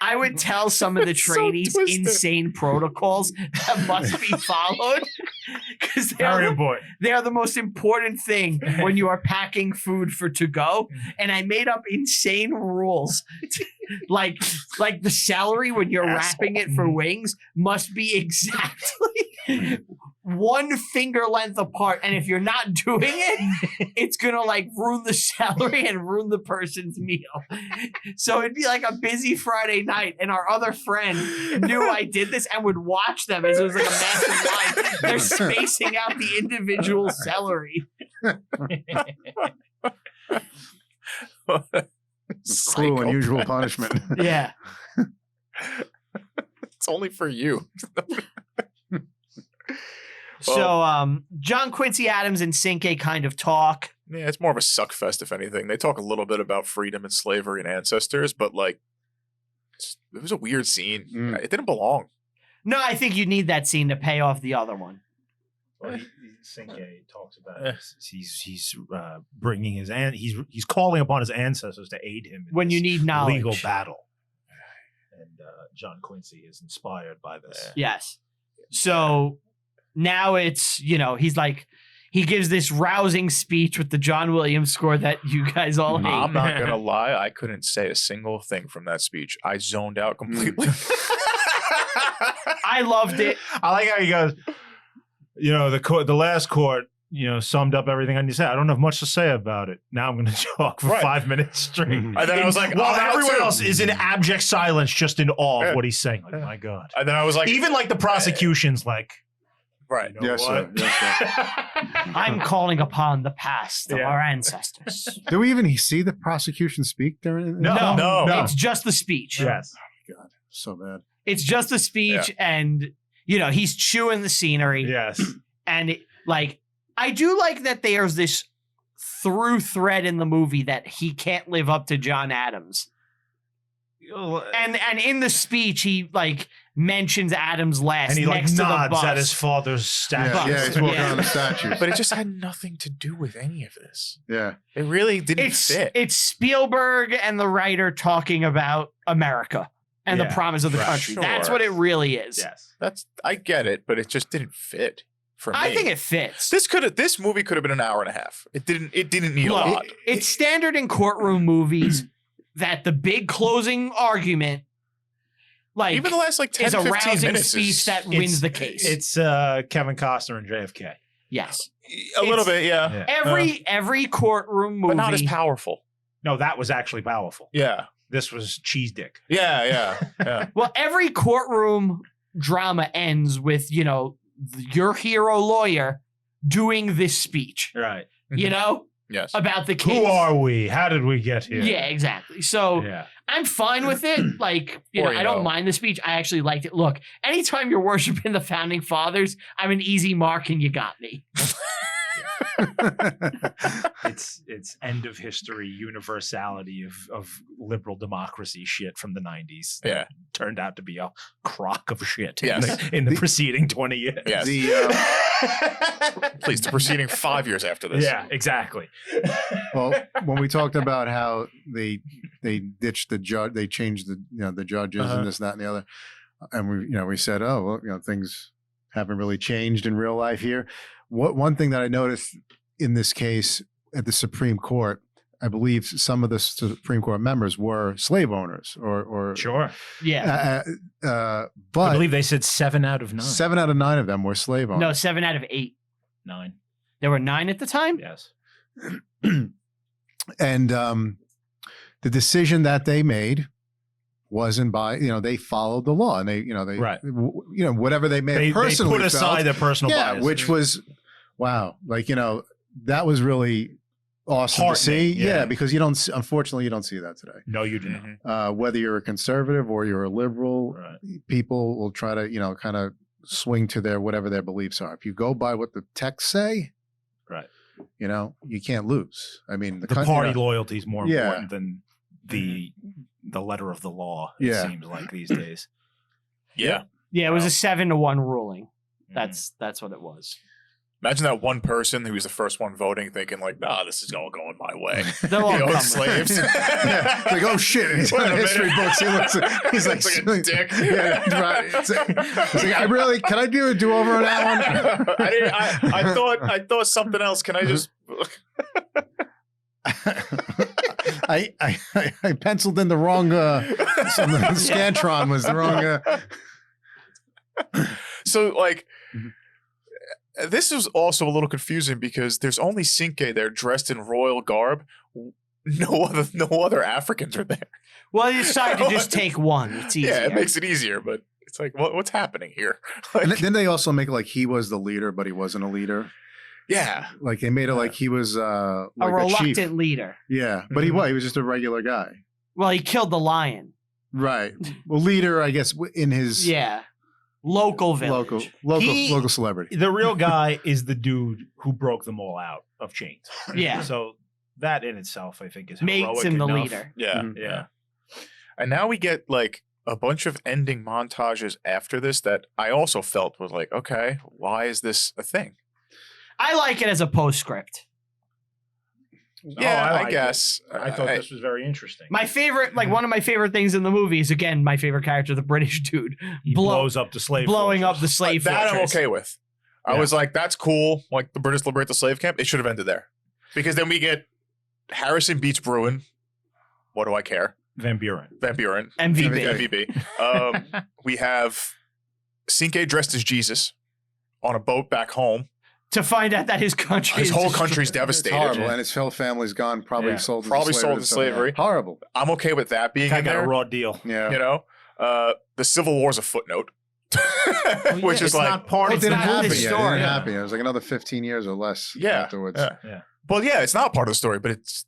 I would tell some of the trainees insane protocols that must be followed because they are the most important thing when you are packing food for to go. And I made up insane rules, like the celery when you're wrapping it for wings must be exactly 1 finger length apart, and if you're not doing it, it's gonna like ruin the celery and ruin the person's meal. So it'd be like a busy Friday night, and our other friend knew I did this and would watch them as it was like a massive line. They're spacing out the individual celery. Cruel, unusual punishment. Yeah. It's only for you. So John Quincy Adams and Cinque kind of talk. Yeah, it's more of a suck fest, if anything. They talk a little bit about freedom and slavery and ancestors, but like, it was a weird scene. It didn't belong. No, I think you need that scene to pay off the other one. Well, Cinque talks about he's bringing his he's calling upon his ancestors to aid him in when you need knowledge, legal battle, and John Quincy is inspired by this. Yes. So now it's he gives this rousing speech with the John Williams score that you guys all hate. I'm not gonna lie, I couldn't say a single thing from that speech. I zoned out completely. I loved it. I like how he goes, the last court, summed up everything I said. I don't have much to say about it. Now I'm going to talk for 5 minutes straight. And then I was like, while everyone else is in abject silence, just in awe of what he's saying. Like, my God. And then I was like, even like the prosecution's like, right. Yes, sir. I'm calling upon the past of our ancestors. Do we even see the prosecution speak during? No. It's just the speech. Yes. Oh, God, so bad. It's just the speech, and he's chewing the scenery. Yes. And I do like that there's this through thread in the movie that he can't live up to John Adams. And in the speech he mentions Adams last, and he next to the nods bus. at his father's statue. Yeah, he's walking on the statues. But it just had nothing to do with any of this. Yeah, it really didn't fit. It's Spielberg and the writer talking about America and the promise of the country. Sure. That's what it really is. Yes, I get it, but it just didn't fit for me. I think it fits. This movie could have been an hour and a half. It didn't need a lot. It's standard in courtroom movies that the big closing argument, even the last 10, is a 15 rousing minutes speech that wins the case. It's Kevin Costner and JFK. Yes, a little bit. Yeah. Every courtroom movie, but not as powerful. No, that was actually powerful. Yeah. This was cheese dick. Yeah. Well, every courtroom drama ends with, your hero lawyer doing this speech. Right. Yes. About the case. Who are we? How did we get here? Yeah, exactly. So I'm fine with it. I don't mind the speech. I actually liked it. Look, anytime you're worshiping the founding fathers, I'm an easy mark and you got me. It's end of history universality of liberal democracy shit from the 90s. Yeah. Turned out to be a crock of shit Yes. in the preceding 20 years. Yes. Please, the preceding 5 years after this. Yeah, exactly. Well, when we talked about how they ditched the judge, they changed the judges and this, that, and the other, and we said, oh, well, things haven't really changed in real life here. One thing that I noticed in this case at the Supreme Court, I believe some of the Supreme Court members were slave owners or Sure. Yeah. But I believe they said 7 out of 9. 7 out of 9 of them were slave owners. No, 7 out of 8. 9. There were 9 at the time? Yes. And the decision that they made wasn't by, they followed the law, and they Right. whatever they made personally they put aside their personal bias. which was, wow. That was really awesome to see. Yeah, because unfortunately you don't see that today. No, you do not. Whether you're a conservative or you're a liberal, Right. people will try to, kind of swing to their whatever their beliefs are. If you go by what the texts say, Right. you know, you can't lose. I mean, The party loyalty is more Yeah. important than the letter of the law. It Yeah. seems like these days. Yeah. Yeah, it was a 7-1 ruling. That's what it was. Imagine that one person who was the first one voting thinking like, nah, this is all going my way. They'll all You know, come. slaves. Yeah. Like, oh shit! He's Wait in a the history minute. books. He's like, It's like a dick. Yeah, right. It's like, I really can I do a do over on that one? I thought something else. Can I just I penciled in the wrong. Scantron was the wrong. So like this is also a little confusing because there's only Cinque there dressed in royal garb. No other Africans are there. Well, they decided to just take one. It's easier. Yeah, it makes it easier, but it's like what's happening here? And Like, then they also make it like he was the leader, but he wasn't a leader. yeah. Like they made it like he was like a a reluctant chief. leader. Yeah, but he was just a regular guy. Well, he killed the lion. Right. Well, leader, I guess, in his Yeah. Local village. local celebrity. The real guy is the dude who broke them all out of chains. Yeah. So that in itself, I think, is Makes heroic him the enough. leader. Yeah. Mhm. Yeah. And now we get like a bunch of ending montages after this that I also felt was like, okay, why is this a thing? I like it as a postscript. Yeah, I I like guess. I thought this was very interesting. My favorite, like one of my favorite things in the movie is again my favorite character, the British dude, He blows up the slave blowing up fortress. the slave that I'm fortress. okay with. I Yeah. was like, that's cool. Like the British liberate the slave camp. It should have ended there. Because then we get Harrison beats Bruin. What do I care? Van Buren. Van Buren. MVP. MVP. We have Cinque dressed as Jesus on a boat back home. To find out that his country, His is whole destroyed. country's It's devastated. horrible, and his whole family's gone. Probably Yeah. sold. Probably into sold to slavery. Horrible. I'm okay with that being I in got a there. raw deal. Yeah. You know, the Civil War's a footnote, which is it's like, not part It of didn't not happen the yet. It story. didn't happen yet. It was like another 15 years or less yeah, afterwards. yeah. Well, yeah, it's not part of the story, but it's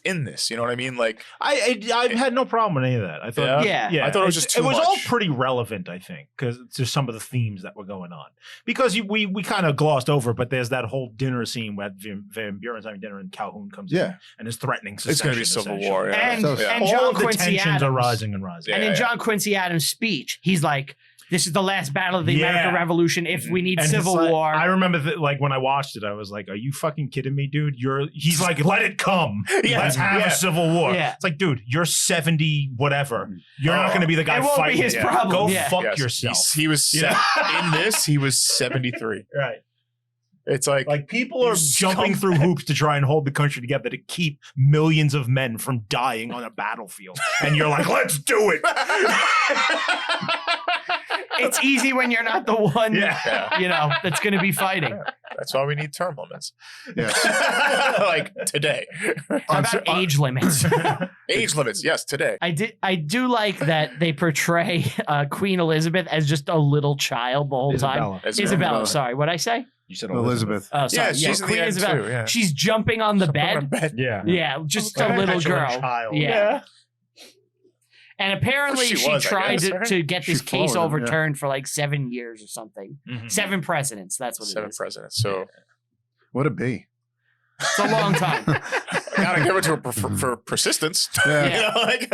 in this. You know what I mean? Like, I had no problem with any of that. I thought, Yeah. I thought it was just too it was all much. pretty relevant, I think, because to some of the themes that were going on. Because we kind of glossed over, but there's that whole dinner scene where Van Buren's having dinner and Calhoun comes in and is threatening it's secession. going to be Civil essentially. War. Yeah. And, So- and All John of the Quincy tensions Adams are rising and rising. And in John Quincy Adams' speech, he's like, "This is the last battle of the Yeah. American Revolution. If we need And civil it's like- war." I remember that, like when I watched it, I was like, "Are you fucking kidding me, dude? He's like, let it come. Yeah. Let's have Yeah. a civil war." Yeah. It's like, dude, you're 70 whatever. You're not going to be the guy It won't be fighting his it. problem. Go Yeah. fuck Yes. yourself. He was Yeah. in this. He was 73. Right. It's like Like people are You jumping through hoops to try and hold the country together to keep millions of men from dying on a battlefield. And you're like, let's do it. It's easy when you're not the one, Yeah. you know, that's going to be fighting. that's why we need term limits. Yeah. Like today, How about age limits? age limits. Yes, today. I do like that they portray Queen Elizabeth as just a little child the whole time. Isabella, sorry, what'd I say? You said Elizabeth. Oh, sorry. Yeah, she's in the Queen end Isabella. too, yeah. She's jumping on the bed. Yeah. Yeah, just Like a little petulant girl. child. Yeah. And apparently She she was, I tried guess, right? to get this She case followed him, yeah. overturned for like 7 years or something. Mhm. 7 presidents. That's what it 7 is. presidents. So What a bee. It's a long time. I gotta give it to her for persistence. Yeah. You know, like.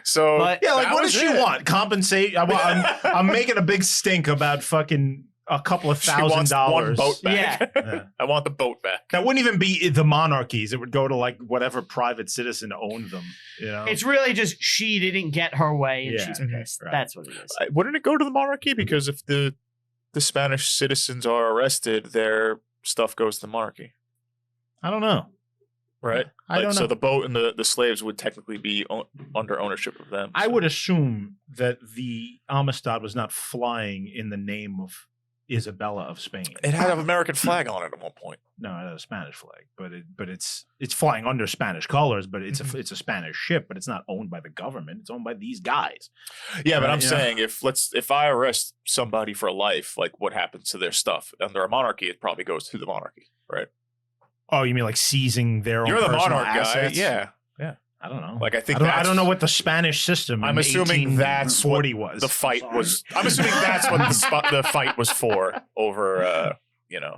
So But- Yeah, like that what was does she it. want? Compensate? I'm making a big stink about fucking a couple of She wants $1,000. one boat back. Yeah. I want the boat back. That wouldn't even be the monarchies. It would go to like whatever private citizen owned them. You know, It's really just she didn't get her way and Yeah. she's Mhm. pissed. Right. That's what it is. Wouldn't it go to the monarchy? Because if the Spanish citizens are arrested, their stuff goes to the monarchy, I don't know. right? I don't So know. the boat and the slaves would technically be under ownership of them. I so. would assume that the Amistad was not flying in the name of Isabella of Spain. It had an American flag on it at one point. No, it had a Spanish flag, but it's flying under Spanish colors. But it's Mm-hmm. a Spanish ship, but it's not owned by the government. It's owned by these guys. Yeah, but I'm Yeah. saying if I arrest somebody for life, like what happens to their stuff under a monarchy? It probably goes to the monarchy, right? Oh, you mean like seizing their own You're the personal monarch assets? guy, yeah. I don't know. Like I think I don't know what the Spanish system. I'm in assuming that's what 1840 was. the fight was. I'm assuming that's what the fight was for over,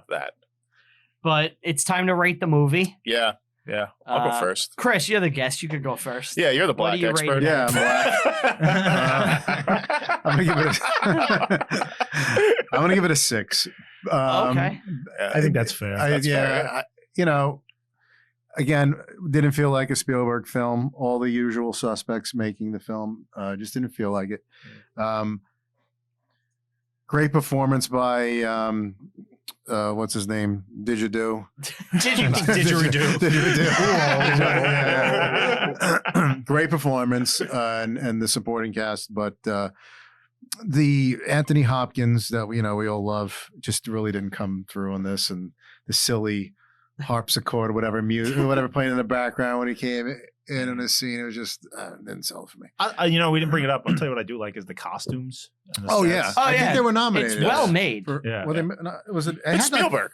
that. But it's time to rate the movie. Yeah. I'll go first. Chris, you're the guest. You could go first. Yeah, you're the What black do you expert. rate it? Yeah, I'm gonna give it a 6. Okay. I think that's fair. fair. Again, didn't feel like a Spielberg film. All the usual suspects making the film, just didn't feel like it. Great performance by what's his name? Didgeridoo. Didgeridoo. Great performance and the supporting cast, but the Anthony Hopkins that we all love just really didn't come through on this, and the silly harpsichord or whatever music, whatever playing in the background when he came in the scene, it was just didn't sell for me. We didn't bring it up. I'll tell you what I do like is the costumes. And the Oh sets. yeah, Oh, I think yeah. they were nominated. It's well made. Yeah. Was it? It's Spielberg.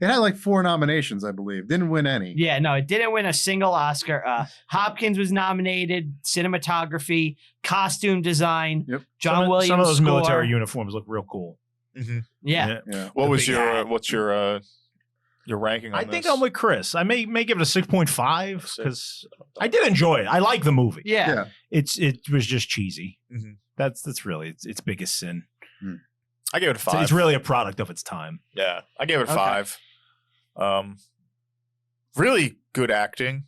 It had like 4 nominations, I believe. Didn't win any. Yeah, no, it didn't win a single Oscar. Hopkins was nominated, cinematography, costume design. Yep. John Williams. Some of those score. military uniforms look real cool. Yeah. What's big hat. your ranking on I this? think I'm with Chris. I may give it a 6.5 because I did enjoy it. I like the movie. Yeah. It was just cheesy. Mhm. That's really its biggest sin. I gave it a 5. It's really a product of its time. Yeah, I gave it a Okay. 5. Really good acting,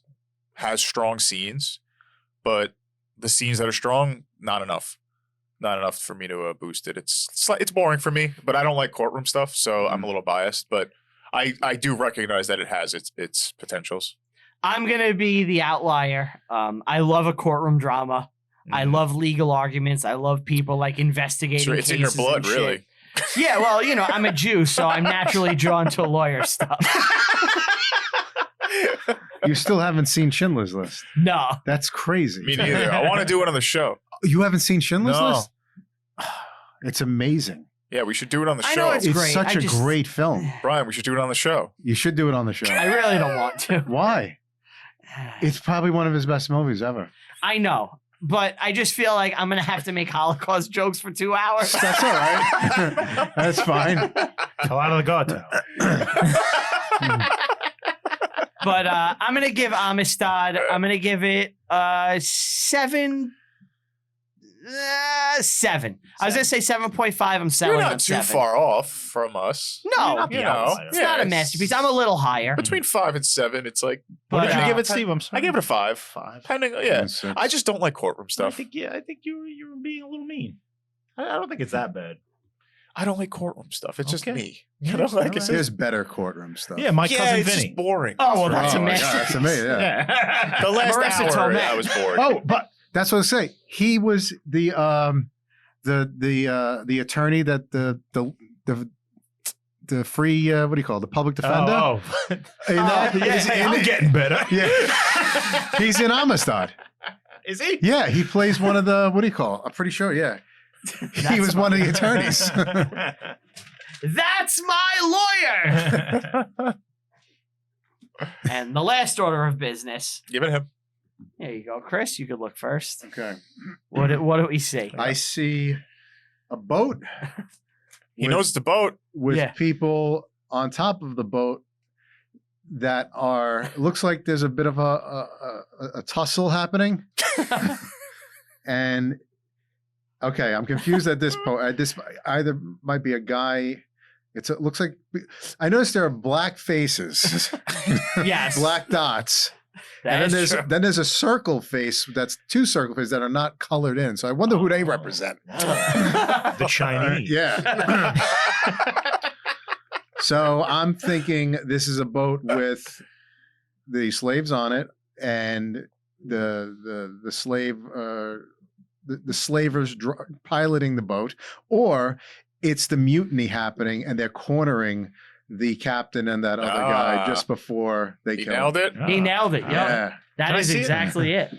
has strong scenes, but the scenes that are strong, not enough for me to boost it. It's boring for me, but I don't like courtroom stuff, so I'm a little biased. But I do recognize that it has its potentials. I'm going to be the outlier. I love a courtroom drama. I love legal arguments. I love people like investigating So it's in your cases blood, and shit. really. Yeah, well, I'm a Jew, so I'm naturally drawn to lawyer stuff. You still haven't seen Schindler's List. No. That's crazy. Me neither. I want to do it on the show. You haven't seen Schindler's No. List? It's amazing. Yeah, we should do it on the I show. know it's It's great. such I a just- great film. Brian, we should do it on the show. You should do it on the show. I really don't want to. Why? It's probably one of his best movies ever. I know, but I just feel like I'm going to have to make Holocaust jokes for 2 hours. That's all right. That's fine. Fell out of the gutter. But I'm going to give Amistad, I'm going to give it 7. 7. I was going to say 7.5. I'm selling You're on not too 7. far off from us. No, Not the You know, outsider. it's not a masterpiece. I'm a little higher. Between 5 and 7, it's like What But, did you uh, give it, Steve? I'm sorry. I gave it a 5. 5. Depending, yeah. 6. I just don't like courtroom I stuff. think you were being a little mean. I don't think it's that bad. I don't like courtroom stuff. It's just Okay. me. Yeah, You know, like it's There's better courtroom stuff. Yeah, my yeah, cousin it's Vinny. just boring. Oh, well, that's Oh a my God, masterpiece. that's amazing. Yeah. The last Marissa hour, Tomei. I was bored. Oh, but that's what I say. He was the attorney that the free what do you call it? The public defender. Oh, In that- is in I'm it- getting better. Yeah. He's in Amistad. Is he? Yeah, he plays one of the what do you call it? I'm pretty sure. Yeah, he was one of the attorneys. That's my lawyer. And the last order of business. Give it him. There you go, Chris. You could look first. Okay, What do we see? I see a boat He With- knows the boat. with Yeah. people on top of the boat that are looks like there's a bit of a tussle happening. And okay, I'm confused at this point. This either might be a guy. It looks like I noticed there are black faces, Yes. black dots, That and is then true. there's a circle face. That's 2 circle faces that are not colored in. So I wonder who they represent. The Chinese. Yeah. So I'm thinking this is a boat with the slaves on it, and the slave the slavers piloting the boat, or it's the mutiny happening and they're cornering the captain and that other guy just before they He kill nailed him. it. He nailed it. Yep. Yeah, That Can I is see it? exactly it.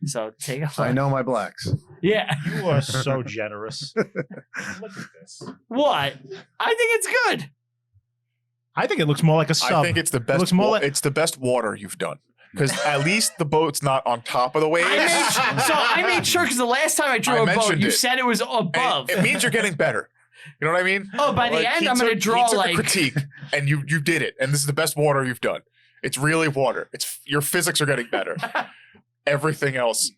So take a so I know my blacks. Yeah. You are so generous. Look at this. What? I think it's good. I think it looks more like a sub. I think it's the best. looks more like- It's the best water you've done. because at least the boat's not on top of the waves. I made sure because the last time I drew a boat, you said it was above. And it means you're getting better. You know what I mean? Oh, by the end, I'm going to draw a critique, and you did it, and this is the best water you've done. It's really water. Your physics are getting better. Everything else.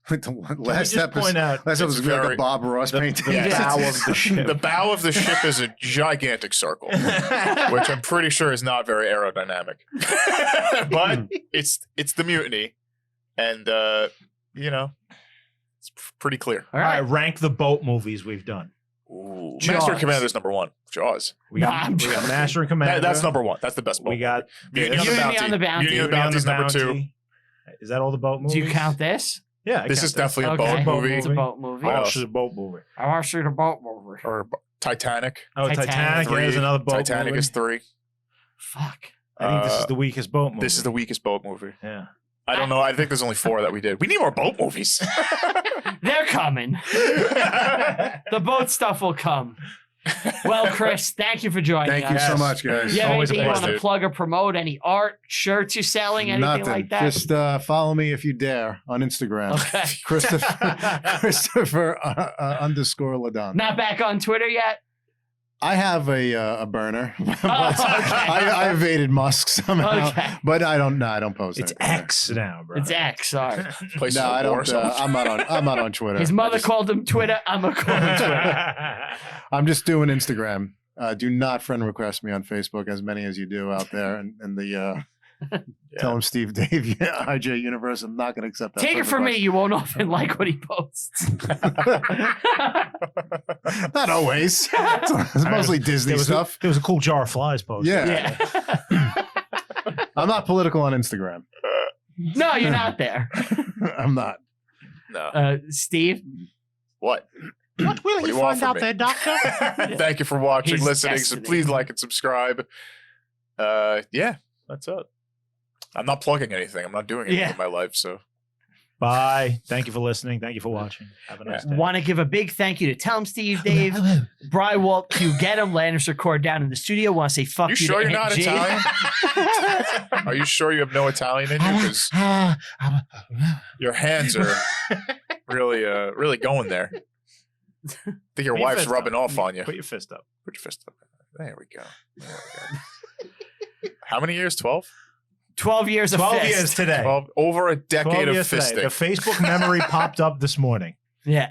Last episode was like a Bob Ross painting. The bow of the ship. The bow of the ship is a gigantic circle, which I'm pretty sure is not very aerodynamic. But it's the mutiny, and it's pretty clear. All right, rank the boat movies we've done. Ooh. Master and Commander's number 1. Jaws. We got Master and Commander. That's number 1. That's the best boat. We got Mutiny on the Bounty. Mutiny on the Bounty is number 2. Is that all the boat movies? Do you count this? Yeah, this is definitely a boat movie. It's a boat movie. I watched the boat movie. I watched the boat movie. Or Titanic. Oh, Titanic. There's another boat Titanic movie. is 3. Fuck. I think this is the weakest boat movie. This is the weakest boat movie. Yeah. I don't know. I think there's only 4 that we did. We need more boat movies. They're coming. The boat stuff will come. Well, Chris, thank you for joining us. Thank you so much, guys. You have Always anything a you pleasure. want to plug or promote? Any art, shirts you're selling, anything Nothing. like that? Just follow me if you dare on Instagram. Okay. Christopher _Laudando. Not back on Twitter yet? I have a burner. But okay. I evaded Musk somehow. Okay. But I don't post It's anything there. X now, bro. It's X, sorry. Places No, I don't. Warzone. I'm not on Twitter. His mother called him Twitter. I'm going to call him Twitter. I'm just doing Instagram. Do not friend request me on Facebook, as many as you do out there. And the tell him Steve Dave, IJ Universe. I'm not going to accept that. Take it from me, you won't often like what he posts. Not always. It's mostly Disney stuff. There was a cool jar of flies post. Yeah. I'm not political on Instagram. No, you're not there. I'm not. No. Steve? What? What will What do he you want find from out me? there, Doctor? Thank you for watching, He's listening. So destiny. please like and subscribe. Yeah, that's it. I'm not plugging anything. I'm not doing anything in my life. So Bye. Thank you for listening. Thank you for watching. Have a nice day. Want to give a big thank you to Tell him Steve Dave, Bry Walt, Q Get him, Lannister Cord down in the studio. Want to say fuck you you sure to you're Aunt not G. Italian? Are you sure you have no Italian in you? Because your hands are really going there. I think your Put your wife's fist rubbing up. off on you. Put your fist up. Put your fist up. There we go. How many years? 12? 12 years of 12 fist. years today. 12, over a decade of years today. fisting. The Facebook memory popped up this morning. Yeah.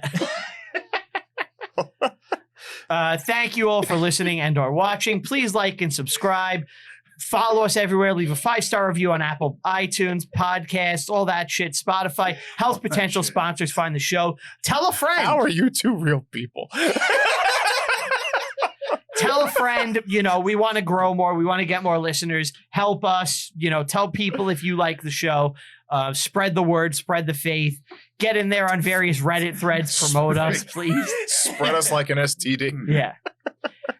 Thank you all for listening and or watching. Please like and subscribe. Follow us everywhere. Leave a 5-star review on Apple, iTunes, podcasts, all that shit. Spotify. Health potential sponsors find the show. Tell a friend. How are you two real people? Tell a friend. We want to grow more. We want to get more listeners. Help us. Tell people if you like the show. Spread the word. Spread the faith. Get in there on various Reddit threads. Promote us, please. Spread us like an STD. Yeah.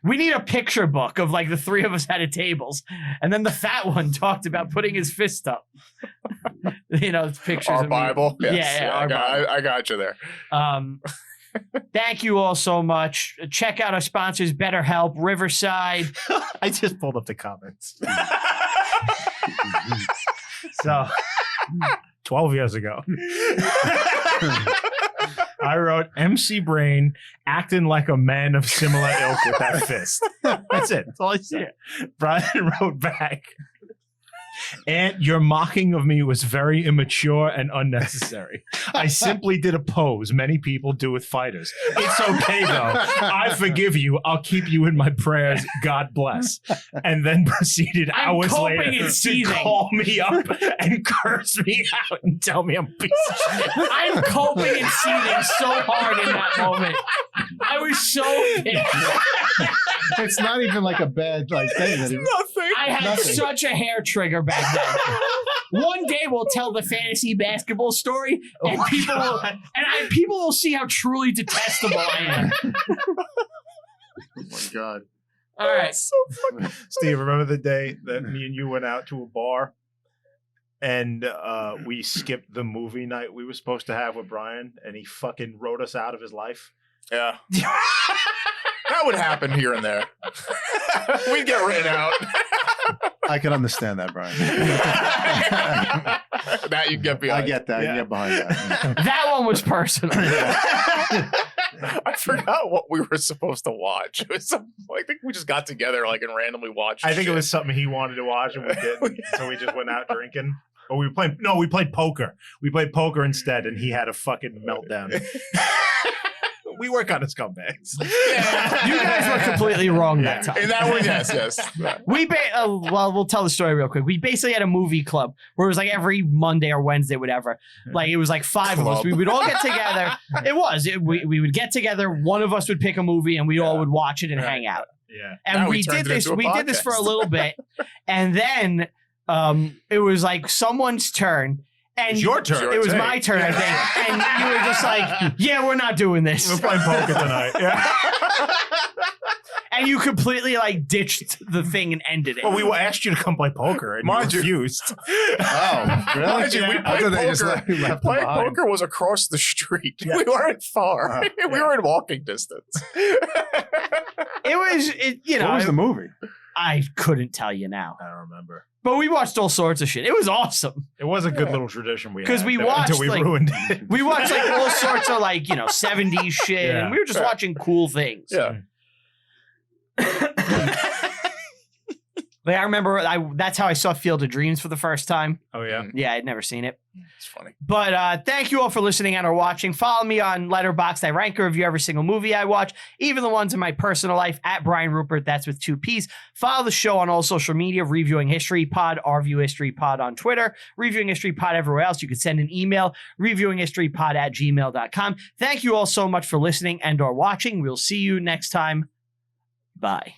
We need a picture book of like the 3 of us at a tables. And then the fat one talked about putting his fist up. It's pictures Our of Bible? Me. Yes. Yeah, our Bible. I got you there. Thank you all so much. Check out our sponsors, BetterHelp, Riverside. I just pulled up the comments. So, 12 years ago, I wrote MC Brain acting like a man of similar ilk with that fist. That's it. That's all I said. Brian wrote back, "And your mocking of me was very immature and unnecessary. I simply did a pose many people do with fighters. It's okay, though. I forgive you. I'll keep you in my prayers. God bless." And then proceeded hours coping later and to seething. call me up and curse me out and tell me I'm a piece of shit. I'm coping and seething so hard in that moment. I was so pissed. It's not even like a bad thing. Nothing. I had Nothing. such a hair trigger back then. One day we'll tell the fantasy basketball story, and people will see how truly detestable I am. Oh my God. All right. Steve, remember the day that me and you went out to a bar and we skipped the movie night we were supposed to have with Brian and he fucking wrote us out of his life? Yeah. That would happen here and there. We'd get written out. I can understand that, Brian. That you get behind. I get that. Yeah. I get behind that. That one was personal. I forgot what we were supposed to watch. It was some, I think we just got together like and randomly watched. I think shit. it was something he wanted to watch and we didn't. So we just went out drinking. Or we played poker. We played poker instead, and he had a fucking meltdown. We were kind of scumbags. You guys were completely wrong that time. In that one, yes. Well, we'll tell the story real quick. We basically had a movie club where it was like every Monday or Wednesday, whatever. Like it was like 5 of us. We would all get together. We would get together. One of us would pick a movie, and we all would watch it and hang out. Yeah. And Now we turned did it this. into a We did this for a podcast. little bit, and then it was like someone's turn. And It's your turn. It was my turn, I think. And you were just like, yeah, we're not doing this. We're playing poker tonight. Yeah. And you completely like ditched the thing and ended it. Well, we asked you to come play poker, and Mind you you- refused. Oh, really? Mind you, we I played thought they just poker. left them Playing behind. poker was across the street. Yeah. We weren't far. We were in walking distance. What was the movie? I couldn't tell you now. I don't remember. But we watched all sorts of shit. It was awesome. It was a good little tradition we had. 'Cause we until watched, we like- ruined it. We watched like all sorts of like, 70s shit. Yeah. And we were just watching cool things. Yeah. Like I remember that's how I saw Field of Dreams for the first time. Oh yeah. Yeah, I'd never seen it. It's funny. But thank you all for listening and or watching. Follow me on Letterboxd. I rank and review every single movie I watch, even the ones in my personal life, at Brian Rupert. That's with 2 P's. Follow the show on all social media, Reviewing History Pod, Review History Pod on Twitter, Reviewing History Pod everywhere else. You can send an email, reviewinghistorypod@gmail.com. Thank you all so much for listening and or watching. We'll see you next time. Bye.